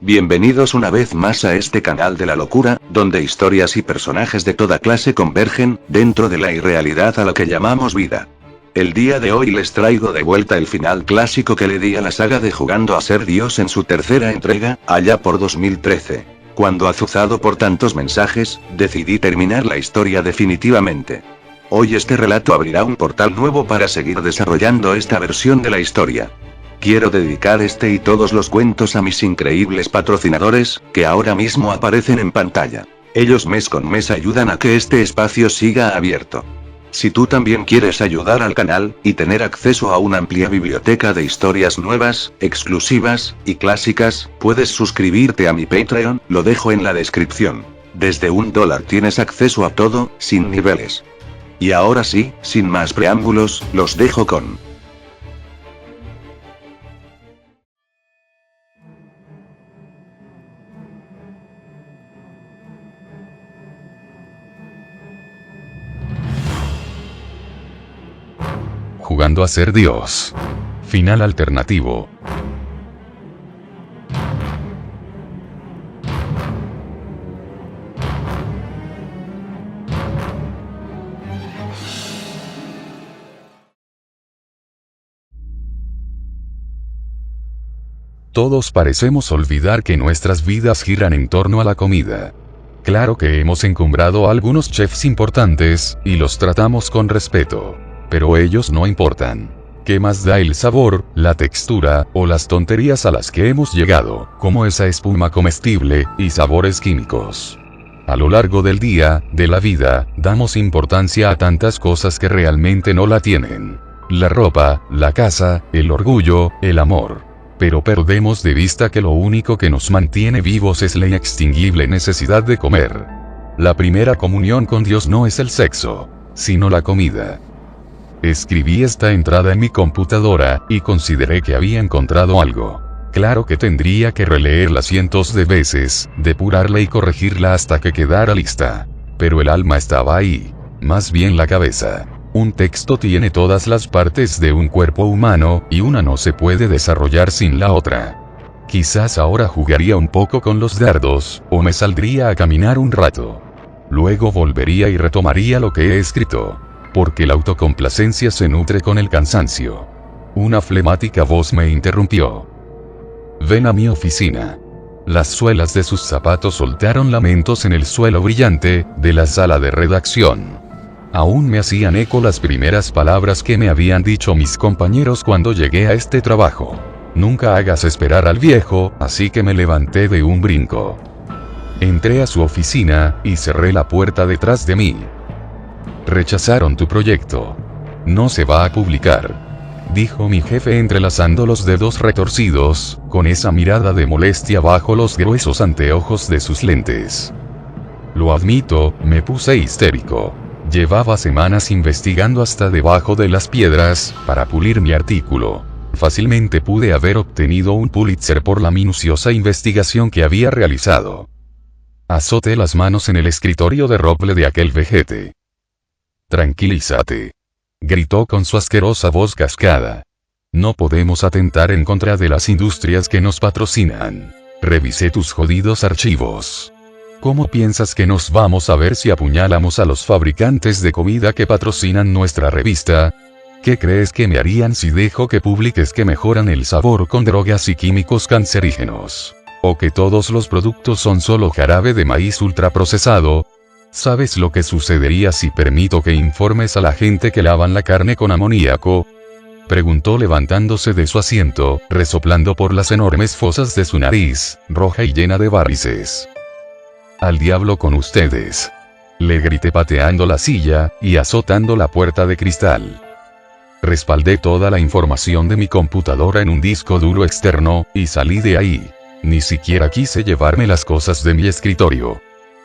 Bienvenidos una vez más a este canal de la locura, donde historias y personajes de toda clase convergen, dentro de la irrealidad a la que llamamos vida. El día de hoy les traigo de vuelta el final clásico que le di a la saga de Jugando a ser Dios en su tercera entrega, allá por 2013. Cuando azuzado por tantos mensajes, decidí terminar la historia definitivamente. Hoy este relato abrirá un portal nuevo para seguir desarrollando esta versión de la historia. Quiero dedicar este y todos los cuentos a mis increíbles patrocinadores, que ahora mismo aparecen en pantalla. Ellos mes con mes ayudan a que este espacio siga abierto. Si tú también quieres ayudar al canal, y tener acceso a una amplia biblioteca de historias nuevas, exclusivas, y clásicas, puedes suscribirte a mi Patreon, lo dejo en la descripción. Desde $1 tienes acceso a todo, sin niveles. Y ahora sí, sin más preámbulos, los dejo con... Jugando a ser Dios. Final alternativo. Todos parecemos olvidar que nuestras vidas giran en torno a la comida. Claro que hemos encumbrado a algunos chefs importantes, y los tratamos con respeto. Pero ellos no importan. ¿Qué más da el sabor, la textura, o las tonterías a las que hemos llegado, como esa espuma comestible, y sabores químicos? A lo largo del día, de la vida, damos importancia a tantas cosas que realmente no la tienen. La ropa, la casa, el orgullo, el amor. Pero perdemos de vista que lo único que nos mantiene vivos es la inextinguible necesidad de comer. La primera comunión con Dios no es el sexo, sino la comida. Escribí esta entrada en mi computadora, y consideré que había encontrado algo. Claro que tendría que releerla cientos de veces, depurarla y corregirla hasta que quedara lista. Pero el alma estaba ahí. Más bien la cabeza. Un texto tiene todas las partes de un cuerpo humano, y una no se puede desarrollar sin la otra. Quizás ahora jugaría un poco con los dardos, o me saldría a caminar un rato. Luego volvería y retomaría lo que he escrito. Porque la autocomplacencia se nutre con el cansancio. Una flemática voz me interrumpió. Ven a mi oficina. Las suelas de sus zapatos soltaron lamentos en el suelo brillante de la sala de redacción. Aún me hacían eco las primeras palabras que me habían dicho mis compañeros cuando llegué a este trabajo. Nunca hagas esperar al viejo, así que me levanté de un brinco. Entré a su oficina, y cerré la puerta detrás de mí. Rechazaron tu proyecto. No se va a publicar, dijo mi jefe entrelazando los dedos retorcidos, con esa mirada de molestia bajo los gruesos anteojos de sus lentes. Lo admito, me puse histérico. Llevaba semanas investigando hasta debajo de las piedras, para pulir mi artículo. Fácilmente pude haber obtenido un Pulitzer por la minuciosa investigación que había realizado. Azoté las manos en el escritorio de roble de aquel vejete. Tranquilízate, gritó con su asquerosa voz cascada. No podemos atentar en contra de las industrias que nos patrocinan. Revisé tus jodidos archivos. ¿Cómo piensas que nos vamos a ver si apuñalamos a los fabricantes de comida que patrocinan nuestra revista? ¿Qué crees que me harían si dejo que publiques que mejoran el sabor con drogas y químicos cancerígenos? ¿O que todos los productos son solo jarabe de maíz ultraprocesado? ¿Sabes lo que sucedería si permito que informes a la gente que lavan la carne con amoníaco? Preguntó levantándose de su asiento, resoplando por las enormes fosas de su nariz, roja y llena de varices. Al diablo con ustedes. Le grité pateando la silla, y azotando la puerta de cristal. Respaldé toda la información de mi computadora en un disco duro externo, y salí de ahí. Ni siquiera quise llevarme las cosas de mi escritorio.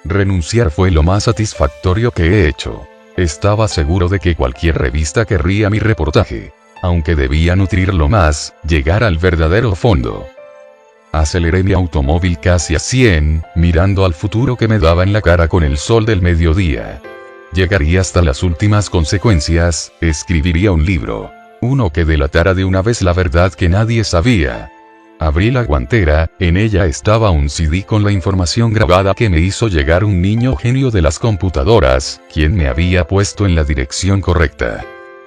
Renunciar fue lo más satisfactorio que he hecho. Estaba seguro de que cualquier revista querría mi reportaje. Aunque debía nutrirlo más, llegar al verdadero fondo. Aceleré mi automóvil casi a 100, mirando al futuro que me daba en la cara con el sol del mediodía. Llegaría hasta las últimas consecuencias, escribiría un libro. Uno que delatara de una vez la verdad que nadie sabía. Abrí la guantera, en ella estaba un CD con la información grabada que me hizo llegar un niño genio de las computadoras, quien me había puesto en la dirección correcta.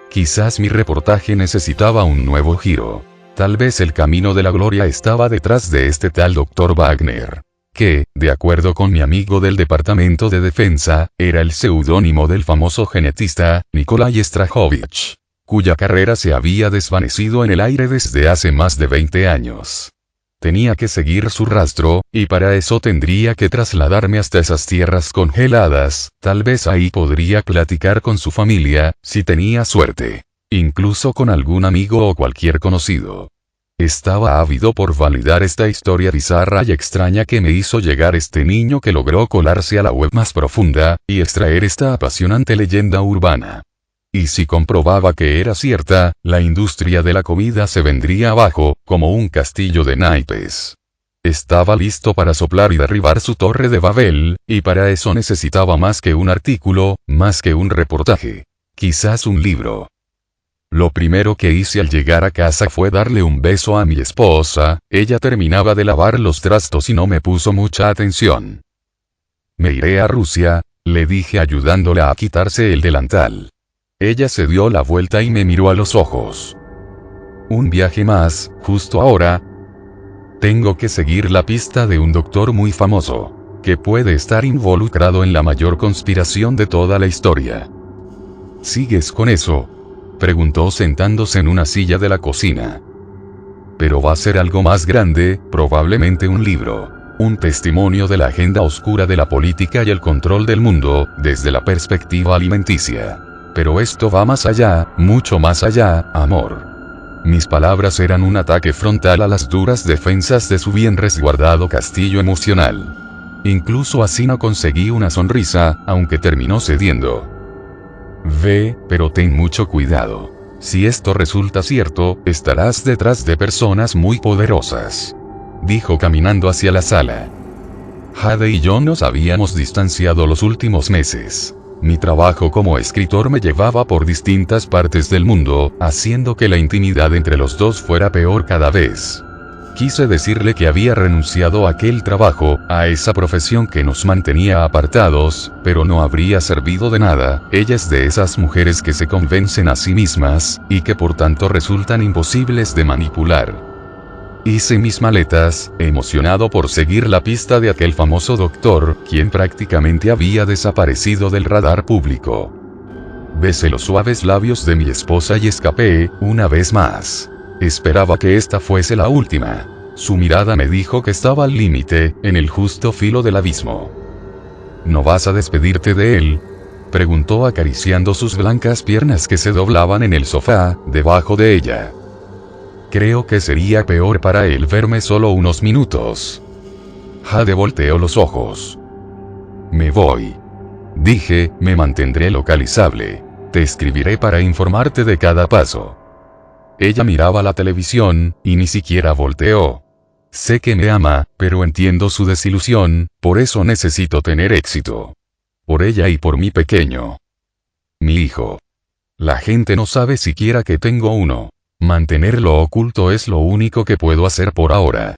Quizás mi reportaje necesitaba un nuevo giro. Tal vez el camino de la gloria estaba detrás de este tal Dr. Wagner, que, de acuerdo con mi amigo del Departamento de Defensa, era el seudónimo del famoso genetista, Nikolai Strahovich, cuya carrera se había desvanecido en el aire desde hace más de 20 años. Tenía que seguir su rastro, y para eso tendría que trasladarme hasta esas tierras congeladas, tal vez ahí podría platicar con su familia, si tenía suerte. Incluso con algún amigo o cualquier conocido. Estaba ávido por validar esta historia bizarra y extraña que me hizo llegar este niño que logró colarse a la web más profunda, y extraer esta apasionante leyenda urbana. Y si comprobaba que era cierta, la industria de la comida se vendría abajo, como un castillo de naipes. Estaba listo para soplar y derribar su torre de Babel, y para eso necesitaba más que un artículo, más que un reportaje. Quizás un libro. Lo primero que hice al llegar a casa fue darle un beso a mi esposa. Ella terminaba de lavar los trastos y no me puso mucha atención. Me iré a Rusia, le dije ayudándola a quitarse el delantal. Ella se dio la vuelta y me miró a los ojos. ¿Un viaje más, justo ahora? Tengo que seguir la pista de un doctor muy famoso, que puede estar involucrado en la mayor conspiración de toda la historia. ¿Sigues con eso?, preguntó sentándose en una silla de la cocina. Pero va a ser algo más grande, probablemente un libro. Un testimonio de la agenda oscura de la política y el control del mundo, desde la perspectiva alimenticia. Pero esto va más allá, mucho más allá, amor. Mis palabras eran un ataque frontal a las duras defensas de su bien resguardado castillo emocional. Incluso así no conseguí una sonrisa, aunque terminó cediendo. Ve, pero ten mucho cuidado. Si esto resulta cierto, estarás detrás de personas muy poderosas. Dijo caminando hacia la sala. Jade y yo nos habíamos distanciado los últimos meses. Mi trabajo como escritor me llevaba por distintas partes del mundo, haciendo que la intimidad entre los dos fuera peor cada vez. Quise decirle que había renunciado a aquel trabajo, a esa profesión que nos mantenía apartados, pero no habría servido de nada. Ella es de esas mujeres que se convencen a sí mismas, y que por tanto resultan imposibles de manipular. Hice mis maletas, emocionado por seguir la pista de aquel famoso doctor, quien prácticamente había desaparecido del radar público. Besé los suaves labios de mi esposa y escapé, una vez más. Esperaba que esta fuese la última. Su mirada me dijo que estaba al límite, en el justo filo del abismo. ¿No vas a despedirte de él?, preguntó acariciando sus blancas piernas que se doblaban en el sofá, debajo de ella. Creo que sería peor para él verme solo unos minutos. Jade volteó los ojos. Me voy. Dije, me mantendré localizable. Te escribiré para informarte de cada paso. Ella miraba la televisión, y ni siquiera volteó. Sé que me ama, pero entiendo su desilusión, por eso necesito tener éxito. Por ella y por mi pequeño. Mi hijo. La gente no sabe siquiera que tengo uno. Mantenerlo oculto es lo único que puedo hacer por ahora.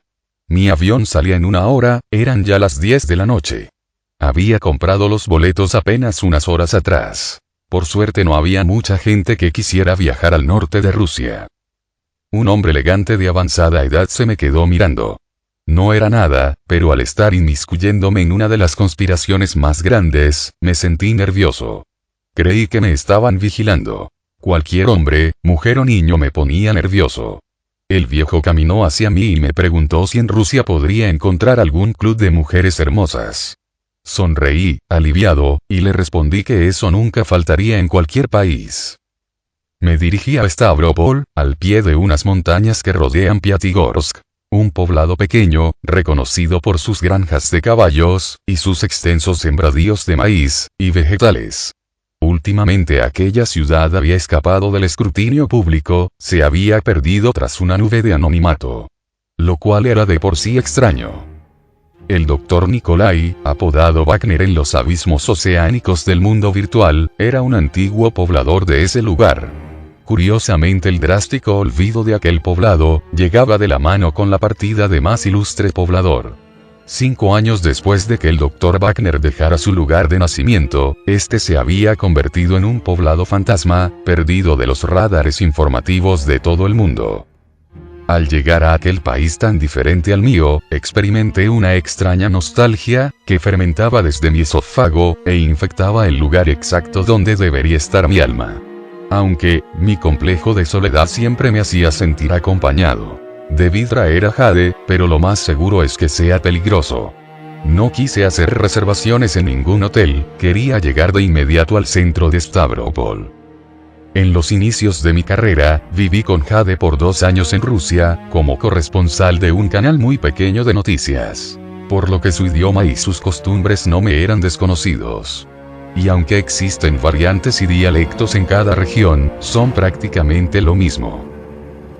Mi avión salía en 1 hora, eran ya las 10 de la noche. Había comprado los boletos apenas unas horas atrás. Por suerte no había mucha gente que quisiera viajar al norte de Rusia. Un hombre elegante de avanzada edad se me quedó mirando. No era nada, pero al estar inmiscuyéndome en una de las conspiraciones más grandes, me sentí nervioso. Creí que me estaban vigilando. Cualquier hombre, mujer o niño me ponía nervioso. El viejo caminó hacia mí y me preguntó si en Rusia podría encontrar algún club de mujeres hermosas. Sonreí, aliviado, y le respondí que eso nunca faltaría en cualquier país. Me dirigí a Stavropol, al pie de unas montañas que rodean Piatigorsk, un poblado pequeño, reconocido por sus granjas de caballos, y sus extensos sembradíos de maíz, y vegetales. Últimamente aquella ciudad había escapado del escrutinio público, se había perdido tras una nube de anonimato. Lo cual era de por sí extraño. El doctor Nikolai, apodado Wagner en los abismos oceánicos del mundo virtual, era un antiguo poblador de ese lugar. Curiosamente, el drástico olvido de aquel poblado llegaba de la mano con la partida de más ilustre poblador. 5 años después de que el Dr. Wagner dejara su lugar de nacimiento, este se había convertido en un poblado fantasma, perdido de los radares informativos de todo el mundo. Al llegar a aquel país tan diferente al mío, experimenté una extraña nostalgia, que fermentaba desde mi esófago, e infectaba el lugar exacto donde debería estar mi alma. Aunque, mi complejo de soledad siempre me hacía sentir acompañado. Debí traer a Jade, pero lo más seguro es que sea peligroso. No quise hacer reservaciones en ningún hotel, quería llegar de inmediato al centro de Stavropol. En los inicios de mi carrera, viví con Jade por 2 años en Rusia, como corresponsal de un canal muy pequeño de noticias. Por lo que su idioma y sus costumbres no me eran desconocidos. Y aunque existen variantes y dialectos en cada región, son prácticamente lo mismo.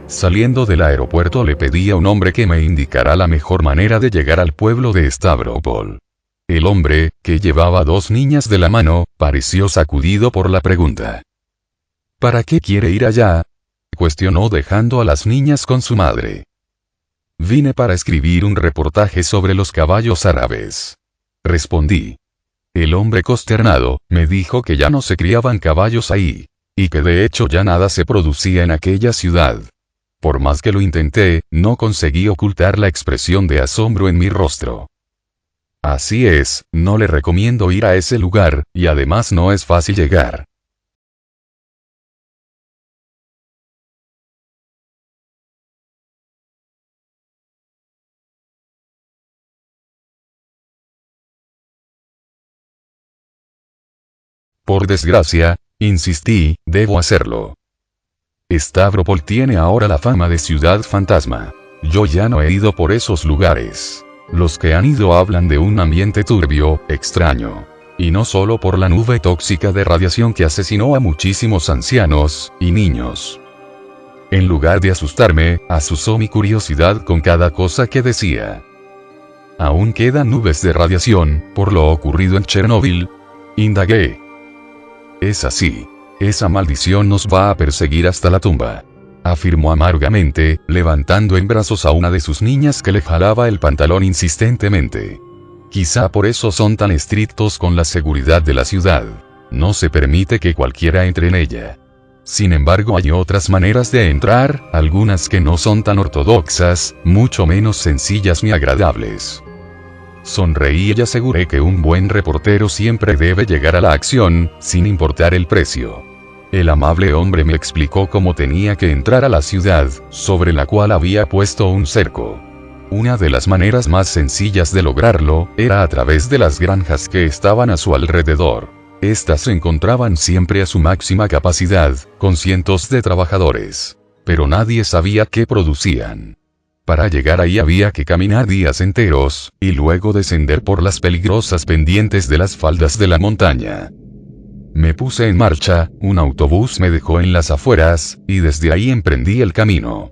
Saliendo del aeropuerto le pedí a un hombre que me indicara la mejor manera de llegar al pueblo de Stavropol. El hombre, que llevaba 2 niñas de la mano, pareció sacudido por la pregunta. ¿Para qué quiere ir allá?, cuestionó dejando a las niñas con su madre. Vine para escribir un reportaje sobre los caballos árabes, respondí. El hombre consternado, me dijo que ya no se criaban caballos ahí, y que de hecho ya nada se producía en aquella ciudad. Por más que lo intenté, no conseguí ocultar la expresión de asombro en mi rostro. Así es, no le recomiendo ir a ese lugar, y además no es fácil llegar. Por desgracia, insistí, debo hacerlo. Stavropol tiene ahora la fama de ciudad fantasma. Yo ya no he ido por esos lugares. Los que han ido hablan de un ambiente turbio, extraño. Y no solo por la nube tóxica de radiación que asesinó a muchísimos ancianos y niños. En lugar de asustarme, azuzó mi curiosidad con cada cosa que decía. ¿Aún quedan nubes de radiación por lo ocurrido en Chernóbil?, indagué. Es así. Esa maldición nos va a perseguir hasta la tumba, afirmó amargamente, levantando en brazos a una de sus niñas que le jalaba el pantalón insistentemente. Quizá por eso son tan estrictos con la seguridad de la ciudad. No se permite que cualquiera entre en ella. Sin embargo, hay otras maneras de entrar, algunas que no son tan ortodoxas, mucho menos sencillas ni agradables. Sonreí y aseguré que un buen reportero siempre debe llegar a la acción, sin importar el precio. El amable hombre me explicó cómo tenía que entrar a la ciudad, sobre la cual había puesto un cerco. Una de las maneras más sencillas de lograrlo, era a través de las granjas que estaban a su alrededor. Estas se encontraban siempre a su máxima capacidad, con cientos de trabajadores. Pero nadie sabía qué producían. Para llegar ahí había que caminar días enteros, y luego descender por las peligrosas pendientes de las faldas de la montaña. Me puse en marcha, un autobús me dejó en las afueras, y desde ahí emprendí el camino.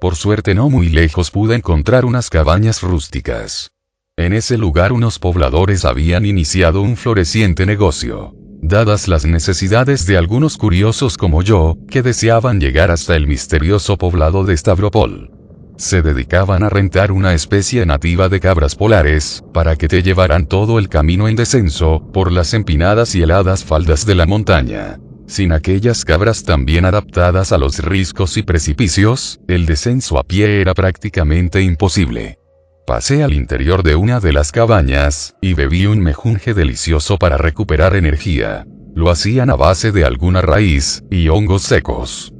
Por suerte no muy lejos pude encontrar unas cabañas rústicas. En ese lugar unos pobladores habían iniciado un floreciente negocio, dadas las necesidades de algunos curiosos como yo, que deseaban llegar hasta el misterioso poblado de Stavropol. Se dedicaban a rentar una especie nativa de cabras polares, para que te llevaran todo el camino en descenso, por las empinadas y heladas faldas de la montaña. Sin aquellas cabras tan bien adaptadas a los riscos y precipicios, el descenso a pie era prácticamente imposible. Pasé al interior de una de las cabañas, y bebí un mejunje delicioso para recuperar energía. Lo hacían a base de alguna raíz, y hongos secos.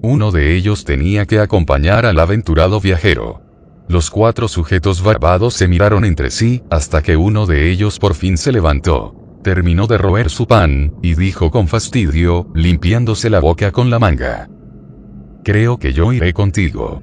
Uno de ellos tenía que acompañar al aventurado viajero. Los 4 sujetos barbados se miraron entre sí, hasta que uno de ellos por fin se levantó. Terminó de roer su pan, y dijo con fastidio, limpiándose la boca con la manga. Creo que yo iré contigo.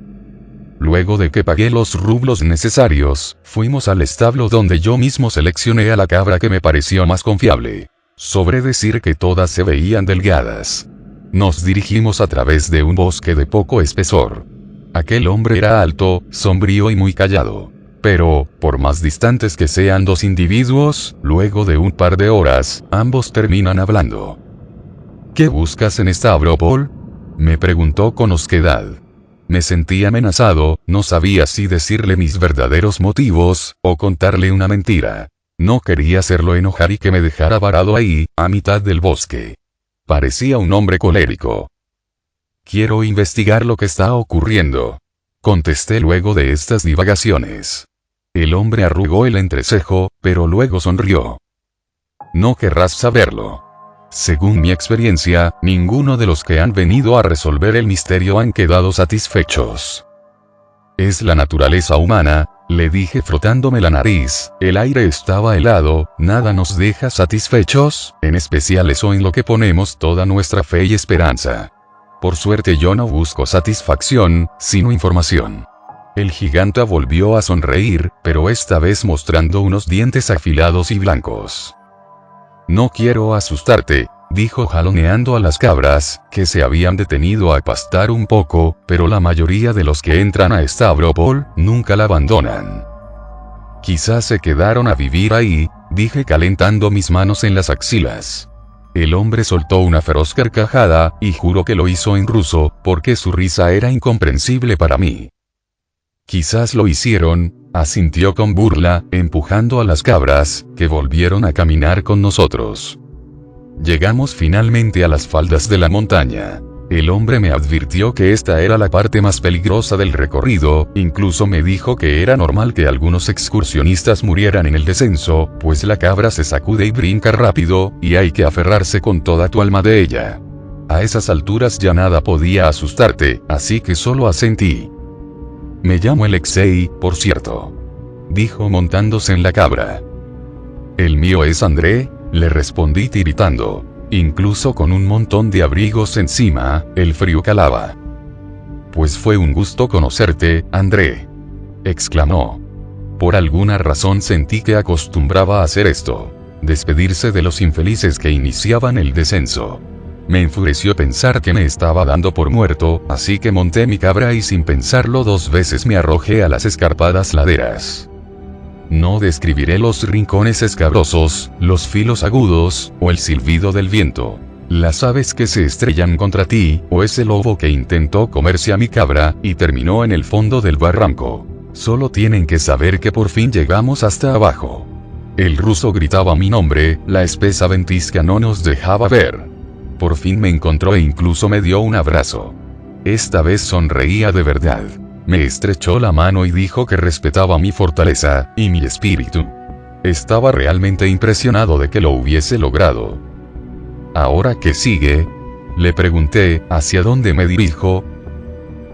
Luego de que pagué los rublos necesarios, fuimos al establo donde yo mismo seleccioné a la cabra que me pareció más confiable. Sobre decir que todas se veían delgadas. Nos dirigimos a través de un bosque de poco espesor. Aquel hombre era alto, sombrío y muy callado. Pero, por más distantes que sean 2 individuos, luego de un par de horas, ambos terminan hablando. ¿Qué buscas en Stavropol?, Me preguntó con osquedad. Me sentí amenazado, no sabía si decirle mis verdaderos motivos, o contarle una mentira. No quería hacerlo enojar y que me dejara varado ahí, a mitad del bosque. Parecía un hombre colérico. Quiero investigar lo que está ocurriendo, contesté luego de estas divagaciones. El hombre arrugó el entrecejo, pero luego sonrió. No querrás saberlo. Según mi experiencia, ninguno de los que han venido a resolver el misterio han quedado satisfechos. Es la naturaleza humana, le dije frotándome la nariz, el aire estaba helado, nada nos deja satisfechos, en especial eso en lo que ponemos toda nuestra fe y esperanza. Por suerte yo no busco satisfacción, sino información. El gigante volvió a sonreír, pero esta vez mostrando unos dientes afilados y blancos. No quiero asustarte, dijo jaloneando a las cabras, que se habían detenido a pastar un poco, pero la mayoría de los que entran a Stavropol nunca la abandonan. Quizás se quedaron a vivir ahí, dije calentando mis manos en las axilas. El hombre soltó una feroz carcajada, y juró que lo hizo en ruso, porque su risa era incomprensible para mí. Quizás lo hicieron, asintió con burla, empujando a las cabras, que volvieron a caminar con nosotros. Llegamos finalmente a las faldas de la montaña. El hombre me advirtió que esta era la parte más peligrosa del recorrido, incluso me dijo que era normal que algunos excursionistas murieran en el descenso, pues la cabra se sacude y brinca rápido, y hay que aferrarse con toda tu alma de ella. A esas alturas ya nada podía asustarte, así que solo asentí. Me llamo Alexei, por cierto, dijo montándose en la cabra. El mío es André, le respondí tiritando. Incluso con un montón de abrigos encima, el frío calaba. Pues fue un gusto conocerte, André, exclamó. Por alguna razón sentí que acostumbraba a hacer esto, despedirse de los infelices que iniciaban el descenso. Me enfureció pensar que me estaba dando por muerto, así que monté mi cabra y sin pensarlo 2 veces me arrojé a las escarpadas laderas. No describiré los rincones escabrosos, los filos agudos, o el silbido del viento, las aves que se estrellan contra ti, o ese lobo que intentó comerse a mi cabra, y terminó en el fondo del barranco. Solo tienen que saber que por fin llegamos hasta abajo. El ruso gritaba mi nombre, la espesa ventisca no nos dejaba ver. Por fin me encontró e incluso me dio un abrazo. Esta vez sonreía de verdad. Me estrechó la mano y dijo que respetaba mi fortaleza, y mi espíritu. Estaba realmente impresionado de que lo hubiese logrado. ¿Ahora qué sigue?, le pregunté, ¿hacia dónde me dirijo?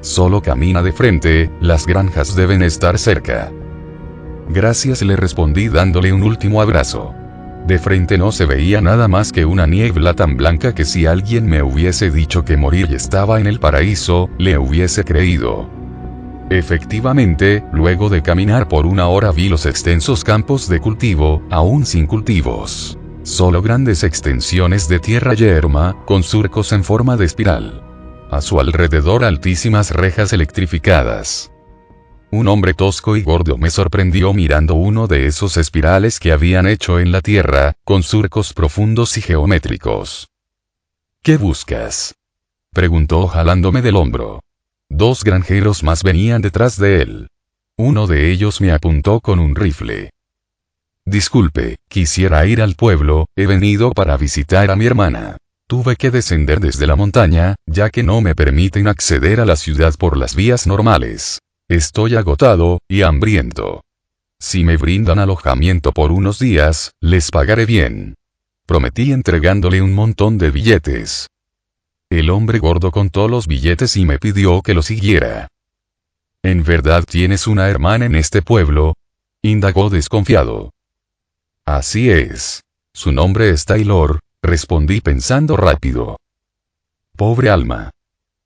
Solo camina de frente, las granjas deben estar cerca. Gracias, le respondí dándole un último abrazo. De frente no se veía nada más que una niebla tan blanca que si alguien me hubiese dicho que morir estaba en el paraíso, le hubiese creído. Efectivamente, luego de caminar por 1 hora vi los extensos campos de cultivo, aún sin cultivos. Solo grandes extensiones de tierra yerma, con surcos en forma de espiral. A su alrededor altísimas rejas electrificadas. Un hombre tosco y gordo me sorprendió mirando uno de esos espirales que habían hecho en la tierra, con surcos profundos y geométricos. ¿Qué buscas?, preguntó jalándome del hombro. 2 granjeros más venían detrás de él. Uno de ellos me apuntó con un rifle. Disculpe, quisiera ir al pueblo, he venido para visitar a mi hermana. Tuve que descender desde la montaña, ya que no me permiten acceder a la ciudad por las vías normales. Estoy agotado, y hambriento. Si me brindan alojamiento por unos días, les pagaré bien. Prometí entregándole un montón de billetes. El hombre gordo contó los billetes y me pidió que lo siguiera. ¿En verdad tienes una hermana en este pueblo?, indagó desconfiado. Así es. Su nombre es Taylor, respondí pensando rápido. Pobre alma,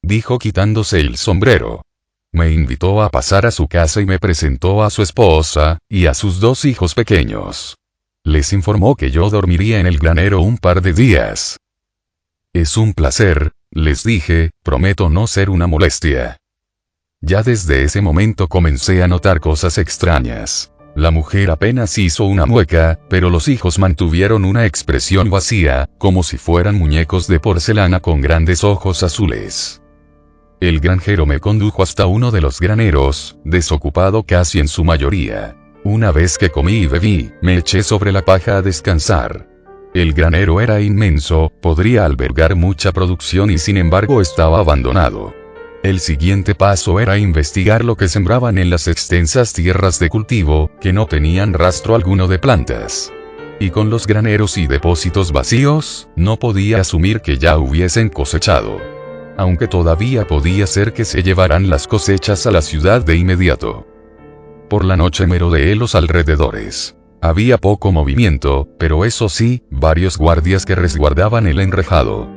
dijo quitándose el sombrero. Me invitó a pasar a su casa y me presentó a su esposa, y a sus 2 hijos pequeños. Les informó que yo dormiría en el granero un par de días. Es un placer, les dije, prometo no ser una molestia. Ya desde ese momento comencé a notar cosas extrañas. La mujer apenas hizo una mueca, pero los hijos mantuvieron una expresión vacía, como si fueran muñecos de porcelana con grandes ojos azules. El granjero me condujo hasta uno de los graneros, desocupado casi en su mayoría. Una vez que comí y bebí, me eché sobre la paja a descansar. El granero era inmenso, podría albergar mucha producción y sin embargo estaba abandonado. El siguiente paso era investigar lo que sembraban en las extensas tierras de cultivo, que no tenían rastro alguno de plantas. Y con los graneros y depósitos vacíos, no podía asumir que ya hubiesen cosechado. Aunque todavía podía ser que se llevaran las cosechas a la ciudad de inmediato. Por la noche merodeé los alrededores. Había poco movimiento, pero eso sí, varios guardias que resguardaban el enrejado.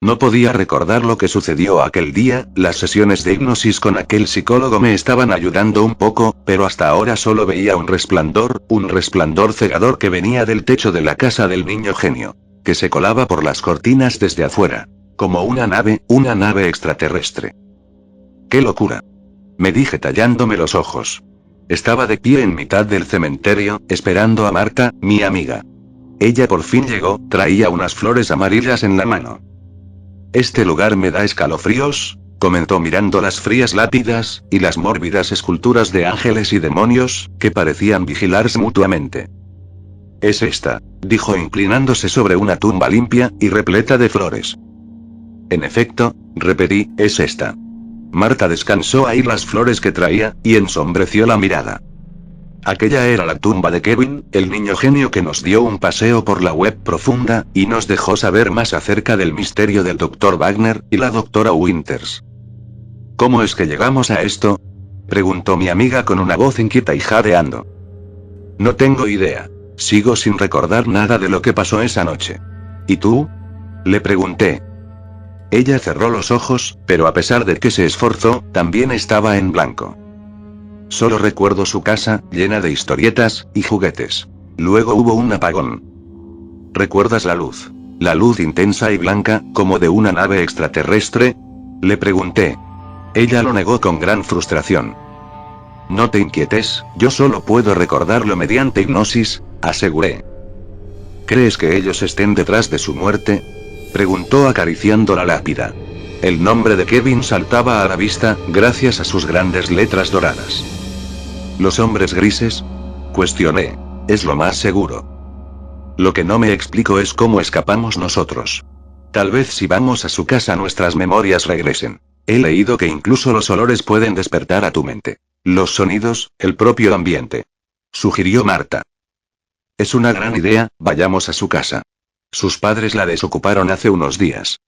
No podía recordar lo que sucedió aquel día, las sesiones de hipnosis con aquel psicólogo me estaban ayudando un poco, pero hasta ahora solo veía un resplandor cegador que venía del techo de la casa del niño genio, que se colaba por las cortinas desde afuera, como una nave extraterrestre. ¡Qué locura! Me dije tallándome los ojos. Estaba de pie en mitad del cementerio, esperando a Marta, mi amiga. Ella por fin llegó, traía unas flores amarillas en la mano. Este lugar me da escalofríos, comentó mirando las frías lápidas, y las mórbidas esculturas de ángeles y demonios, que parecían vigilarse mutuamente. Es esta, dijo inclinándose sobre una tumba limpia, y repleta de flores. En efecto, repetí, es esta. Marta descansó ahí las flores que traía, y ensombreció la mirada. Aquella era la tumba de Kevin, el niño genio que nos dio un paseo por la web profunda, y nos dejó saber más acerca del misterio del Dr. Wagner, y la Dra. Winters. ¿Cómo es que llegamos a esto?, preguntó mi amiga con una voz inquieta y jadeando. No tengo idea. Sigo sin recordar nada de lo que pasó esa noche. ¿Y tú?, le pregunté. Ella cerró los ojos, pero a pesar de que se esforzó, también estaba en blanco. Solo recuerdo su casa, llena de historietas y juguetes. Luego hubo un apagón. ¿Recuerdas la luz? La luz intensa y blanca, como de una nave extraterrestre, le pregunté. Ella lo negó con gran frustración. No te inquietes, yo solo puedo recordarlo mediante hipnosis, aseguré. ¿Crees que ellos estén detrás de su muerte?, preguntó acariciando la lápida. El nombre de Kevin saltaba a la vista, gracias a sus grandes letras doradas. ¿Los hombres grises?, cuestioné. Es lo más seguro. Lo que no me explico es cómo escapamos nosotros. Tal vez si vamos a su casa nuestras memorias regresen. He leído que incluso los olores pueden despertar a tu mente. Los sonidos, el propio ambiente. Sugirió Marta. Es una gran idea, vayamos a su casa. Sus padres la desocuparon hace unos días.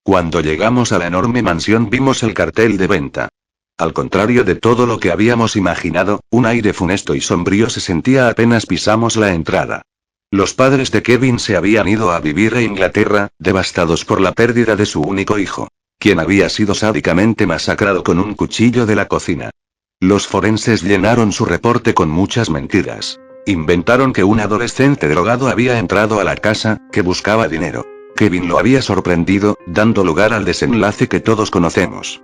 Cuando llegamos a la enorme mansión vimos el cartel de venta. Al contrario de todo lo que habíamos imaginado, un aire funesto y sombrío se sentía apenas pisamos la entrada. Los padres de Kevin se habían ido a vivir a Inglaterra, devastados por la pérdida de su único hijo, quien había sido sádicamente masacrado con un cuchillo de la cocina. Los forenses llenaron su reporte con muchas mentiras. Inventaron que un adolescente drogado había entrado a la casa, que buscaba dinero. Kevin lo había sorprendido, dando lugar al desenlace que todos conocemos.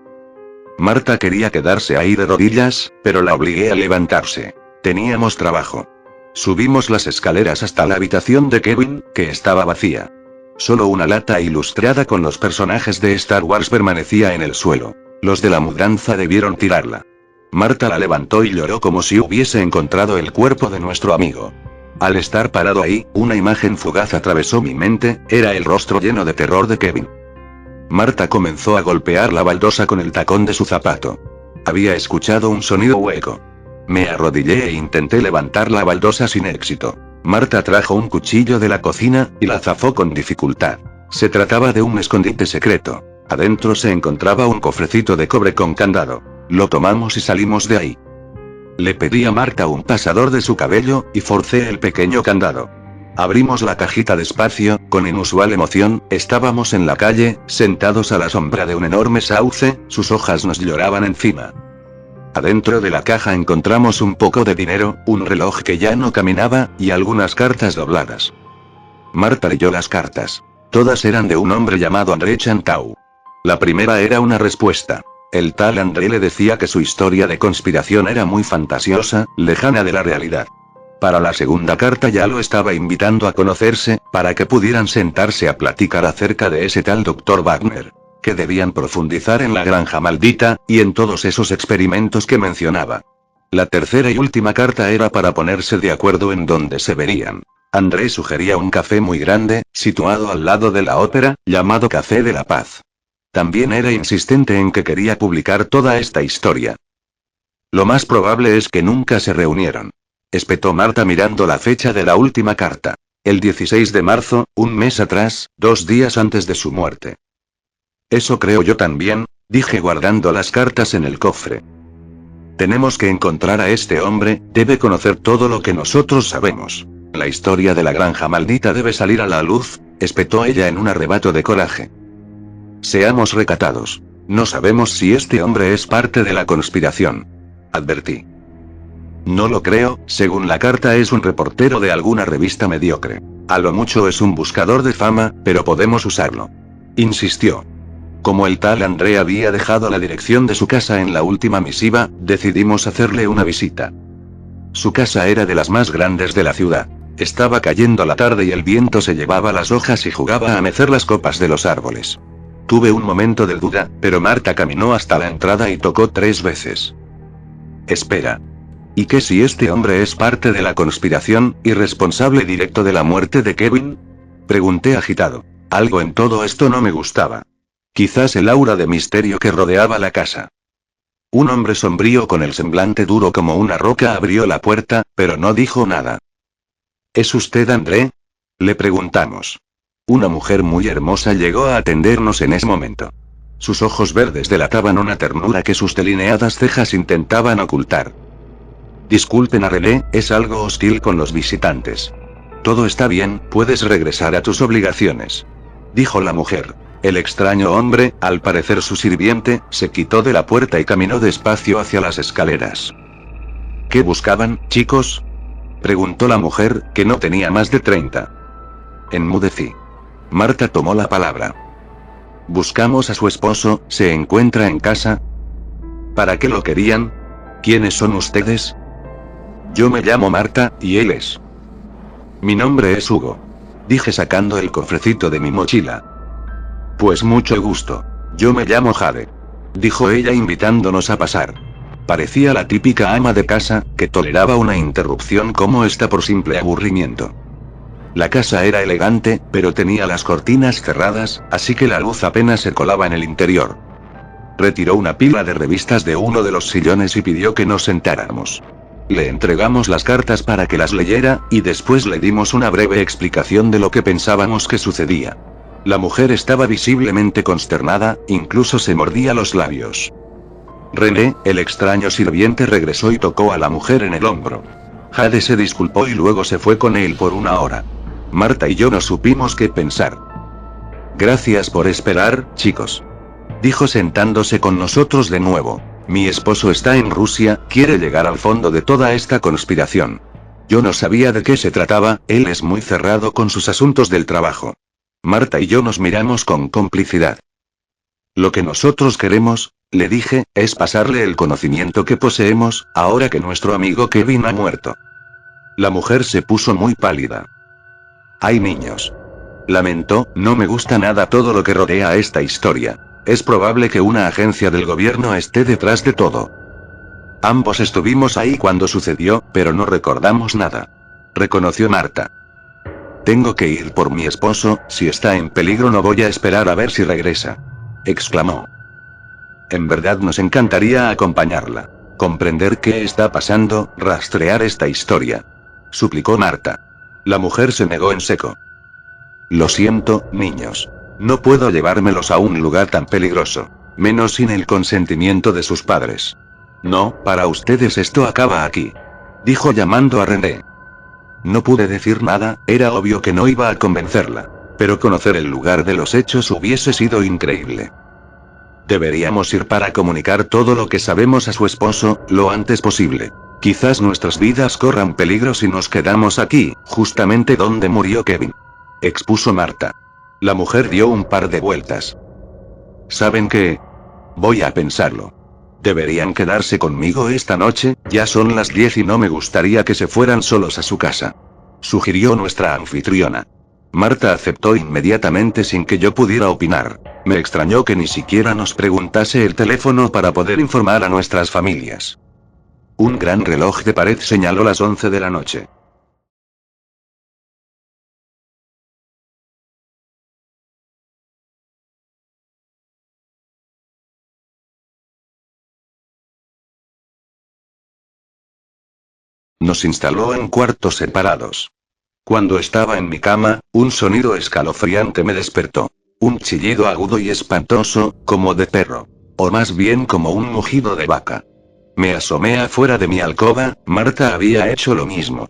Marta quería quedarse ahí de rodillas, pero la obligué a levantarse. Teníamos trabajo. Subimos las escaleras hasta la habitación de Kevin, que estaba vacía. Solo una lata ilustrada con los personajes de Star Wars permanecía en el suelo. Los de la mudanza debieron tirarla. Marta la levantó y lloró como si hubiese encontrado el cuerpo de nuestro amigo. Al estar parado ahí, una imagen fugaz atravesó mi mente, era el rostro lleno de terror de Kevin. Marta comenzó a golpear la baldosa con el tacón de su zapato. Había escuchado un sonido hueco. Me arrodillé e intenté levantar la baldosa sin éxito. Marta trajo un cuchillo de la cocina, y la zafó con dificultad. Se trataba de un escondite secreto. Adentro se encontraba un cofrecito de cobre con candado. Lo tomamos y salimos de ahí. Le pedí a Marta un pasador de su cabello, y forcé el pequeño candado. Abrimos la cajita despacio, con inusual emoción, estábamos en la calle, sentados a la sombra de un enorme sauce, sus hojas nos lloraban encima. Adentro de la caja encontramos un poco de dinero, un reloj que ya no caminaba, y algunas cartas dobladas. Marta leyó las cartas. Todas eran de un hombre llamado André Chantau. La primera era una respuesta. El tal André le decía que su historia de conspiración era muy fantasiosa, lejana de la realidad. Para la segunda carta ya lo estaba invitando a conocerse, para que pudieran sentarse a platicar acerca de ese tal Dr. Wagner. Que debían profundizar en la granja maldita, y en todos esos experimentos que mencionaba. La tercera y última carta era para ponerse de acuerdo en dónde se verían. André sugería un café muy grande, situado al lado de la ópera, llamado Café de la Paz. También era insistente en que quería publicar toda esta historia. Lo más probable es que nunca se reunieron. Espetó Marta mirando la fecha de la última carta. El 16 de marzo, un mes atrás, 2 días antes de su muerte. Eso creo yo también, dije guardando las cartas en el cofre. Tenemos que encontrar a este hombre, debe conocer todo lo que nosotros sabemos. La historia de la granja maldita debe salir a la luz, espetó ella en un arrebato de coraje. Seamos recatados. No sabemos si este hombre es parte de la conspiración. Advertí. No lo creo, según la carta es un reportero de alguna revista mediocre. A lo mucho es un buscador de fama, pero podemos usarlo. Insistió. Como el tal André había dejado la dirección de su casa en la última misiva, decidimos hacerle una visita. Su casa era de las más grandes de la ciudad. Estaba cayendo la tarde y el viento se llevaba las hojas y jugaba a mecer las copas de los árboles. Tuve un momento de duda, pero Marta caminó hasta la entrada y tocó 3 veces. Espera. ¿Y qué si este hombre es parte de la conspiración, y responsable directo de la muerte de Kevin? Pregunté agitado. Algo en todo esto no me gustaba. Quizás el aura de misterio que rodeaba la casa. Un hombre sombrío con el semblante duro como una roca abrió la puerta, pero no dijo nada. ¿Es usted André? Le preguntamos. Una mujer muy hermosa llegó a atendernos en ese momento. Sus ojos verdes delataban una ternura que sus delineadas cejas intentaban ocultar. Disculpen a René, es algo hostil con los visitantes. Todo está bien, puedes regresar a tus obligaciones. Dijo la mujer. El extraño hombre, al parecer su sirviente, se quitó de la puerta y caminó despacio hacia las escaleras. ¿Qué buscaban, chicos? Preguntó la mujer, que no tenía más de 30. Enmudecí. Marta tomó la palabra. Buscamos a su esposo, ¿se encuentra en casa? ¿Para qué lo querían? ¿Quiénes son ustedes? Yo me llamo Marta, y él es. Mi nombre es Hugo. Dije sacando el cofrecito de mi mochila. Pues mucho gusto. Yo me llamo Jade. Dijo ella invitándonos a pasar. Parecía la típica ama de casa, que toleraba una interrupción como esta por simple aburrimiento. La casa era elegante, pero tenía las cortinas cerradas, así que la luz apenas se colaba en el interior. Retiró una pila de revistas de uno de los sillones y pidió que nos sentáramos. Le entregamos las cartas para que las leyera, y después le dimos una breve explicación de lo que pensábamos que sucedía. La mujer estaba visiblemente consternada, incluso se mordía los labios. René, el extraño sirviente, regresó y tocó a la mujer en el hombro. Jade se disculpó y luego se fue con él por 1 hora. Marta y yo no supimos qué pensar. Gracias por esperar, chicos. Dijo sentándose con nosotros de nuevo. Mi esposo está en Rusia, quiere llegar al fondo de toda esta conspiración. Yo no sabía de qué se trataba, él es muy cerrado con sus asuntos del trabajo. Marta y yo nos miramos con complicidad. Lo que nosotros queremos, le dije, es pasarle el conocimiento que poseemos, ahora que nuestro amigo Kevin ha muerto. La mujer se puso muy pálida. Hay niños. Lamentó, no me gusta nada todo lo que rodea a esta historia. Es probable que una agencia del gobierno esté detrás de todo. Ambos estuvimos ahí cuando sucedió, pero no recordamos nada. Reconoció Marta. Tengo que ir por mi esposo, si está en peligro no voy a esperar a ver si regresa. Exclamó. En verdad nos encantaría acompañarla. Comprender qué está pasando, rastrear esta historia. Suplicó Marta. La mujer se negó en seco. Lo siento, niños. No puedo llevármelos a un lugar tan peligroso. Menos sin el consentimiento de sus padres. No, para ustedes esto acaba aquí. Dijo llamando a René. No pude decir nada, era obvio que no iba a convencerla. Pero conocer el lugar de los hechos hubiese sido increíble. Deberíamos ir para comunicar todo lo que sabemos a su esposo, lo antes posible. Quizás nuestras vidas corran peligro si nos quedamos aquí, justamente donde murió Kevin. Expuso Marta. La mujer dio un par de vueltas. ¿Saben qué? Voy a pensarlo. Deberían quedarse conmigo esta noche, ya son las 10 y no me gustaría que se fueran solos a su casa. Sugirió nuestra anfitriona. Marta aceptó inmediatamente sin que yo pudiera opinar. Me extrañó que ni siquiera nos preguntase el teléfono para poder informar a nuestras familias. Un gran reloj de pared señaló las 11 de la noche. Nos instaló en cuartos separados. Cuando estaba en mi cama, un sonido escalofriante me despertó. Un chillido agudo y espantoso, como de perro. O más bien como un mugido de vaca. Me asomé afuera de mi alcoba, Marta había hecho lo mismo.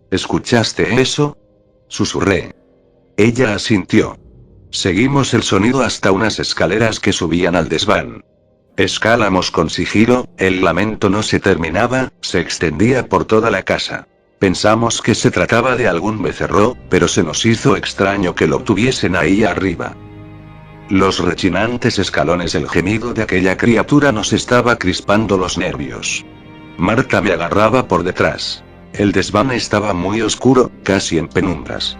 ¿Escuchaste eso? Susurré. Ella asintió. Seguimos el sonido hasta unas escaleras que subían al desván. Escalamos con sigilo, el lamento no se terminaba, se extendía por toda la casa. Pensamos que se trataba de algún becerro, pero se nos hizo extraño que lo tuviesen ahí arriba. Los rechinantes escalones, el gemido de aquella criatura nos estaba crispando los nervios. Marta me agarraba por detrás. El desván estaba muy oscuro, casi en penumbras.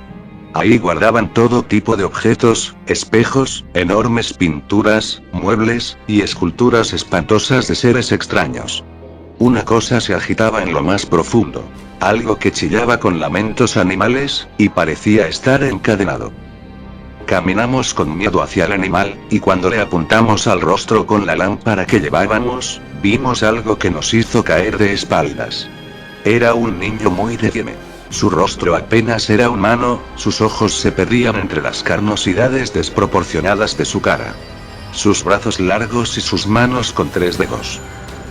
Ahí guardaban todo tipo de objetos, espejos, enormes pinturas, muebles, y esculturas espantosas de seres extraños. Una cosa se agitaba en lo más profundo. Algo que chillaba con lamentos animales, y parecía estar encadenado. Caminamos con miedo hacia el animal, y cuando le apuntamos al rostro con la lámpara que llevábamos, vimos algo que nos hizo caer de espaldas. Era un niño muy débil. Su rostro apenas era humano, sus ojos se perdían entre las carnosidades desproporcionadas de su cara. Sus brazos largos y sus manos con 3 dedos.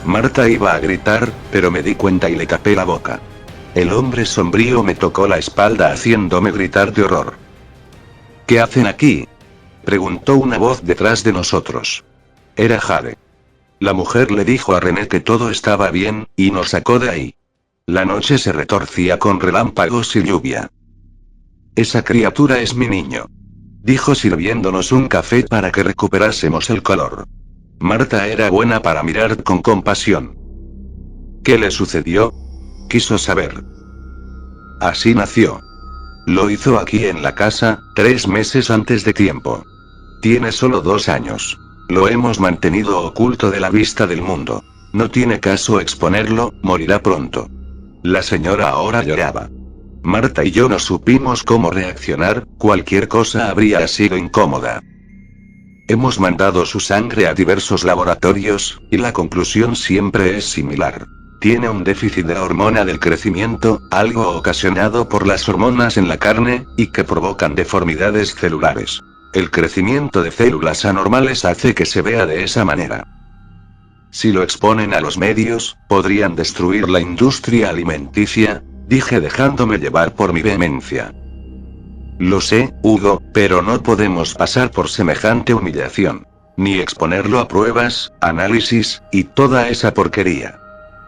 Marta iba a gritar, pero me di cuenta y le tapé la boca. El hombre sombrío me tocó la espalda haciéndome gritar de horror. ¿Qué hacen aquí?, preguntó una voz detrás de nosotros. Era Jade. La mujer le dijo a René que todo estaba bien, y nos sacó de ahí. La noche se retorcía con relámpagos y lluvia. Esa criatura es mi niño, dijo sirviéndonos un café para que recuperásemos el color. Marta era buena para mirar con compasión. ¿Qué le sucedió?, quiso saber. Así nació. Lo hizo aquí en la casa, 3 meses antes de tiempo. Tiene solo 2 años. Lo hemos mantenido oculto de la vista del mundo. No tiene caso exponerlo, morirá pronto. La señora ahora lloraba. Marta y yo no supimos cómo reaccionar, cualquier cosa habría sido incómoda. Hemos mandado su sangre a diversos laboratorios, y la conclusión siempre es similar. Tiene un déficit de la hormona del crecimiento, algo ocasionado por las hormonas en la carne, y que provocan deformidades celulares. El crecimiento de células anormales hace que se vea de esa manera. Si lo exponen a los medios, podrían destruir la industria alimenticia, dije dejándome llevar por mi vehemencia. Lo sé, Hugo, pero no podemos pasar por semejante humillación. Ni exponerlo a pruebas, análisis, y toda esa porquería.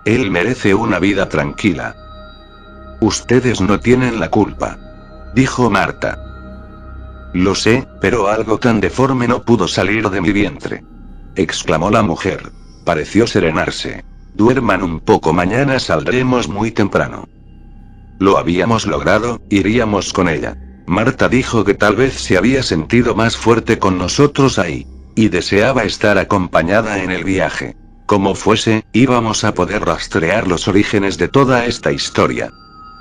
Él merece una vida tranquila. Ustedes no tienen la culpa, dijo Marta. Lo sé, pero algo tan deforme no pudo salir de mi vientre, exclamó la mujer. Pareció serenarse. Duerman un poco, mañana saldremos muy temprano. Lo habíamos logrado, iríamos con ella. Marta dijo que tal vez se había sentido más fuerte con nosotros ahí. Y deseaba estar acompañada en el viaje. Como fuese, íbamos a poder rastrear los orígenes de toda esta historia.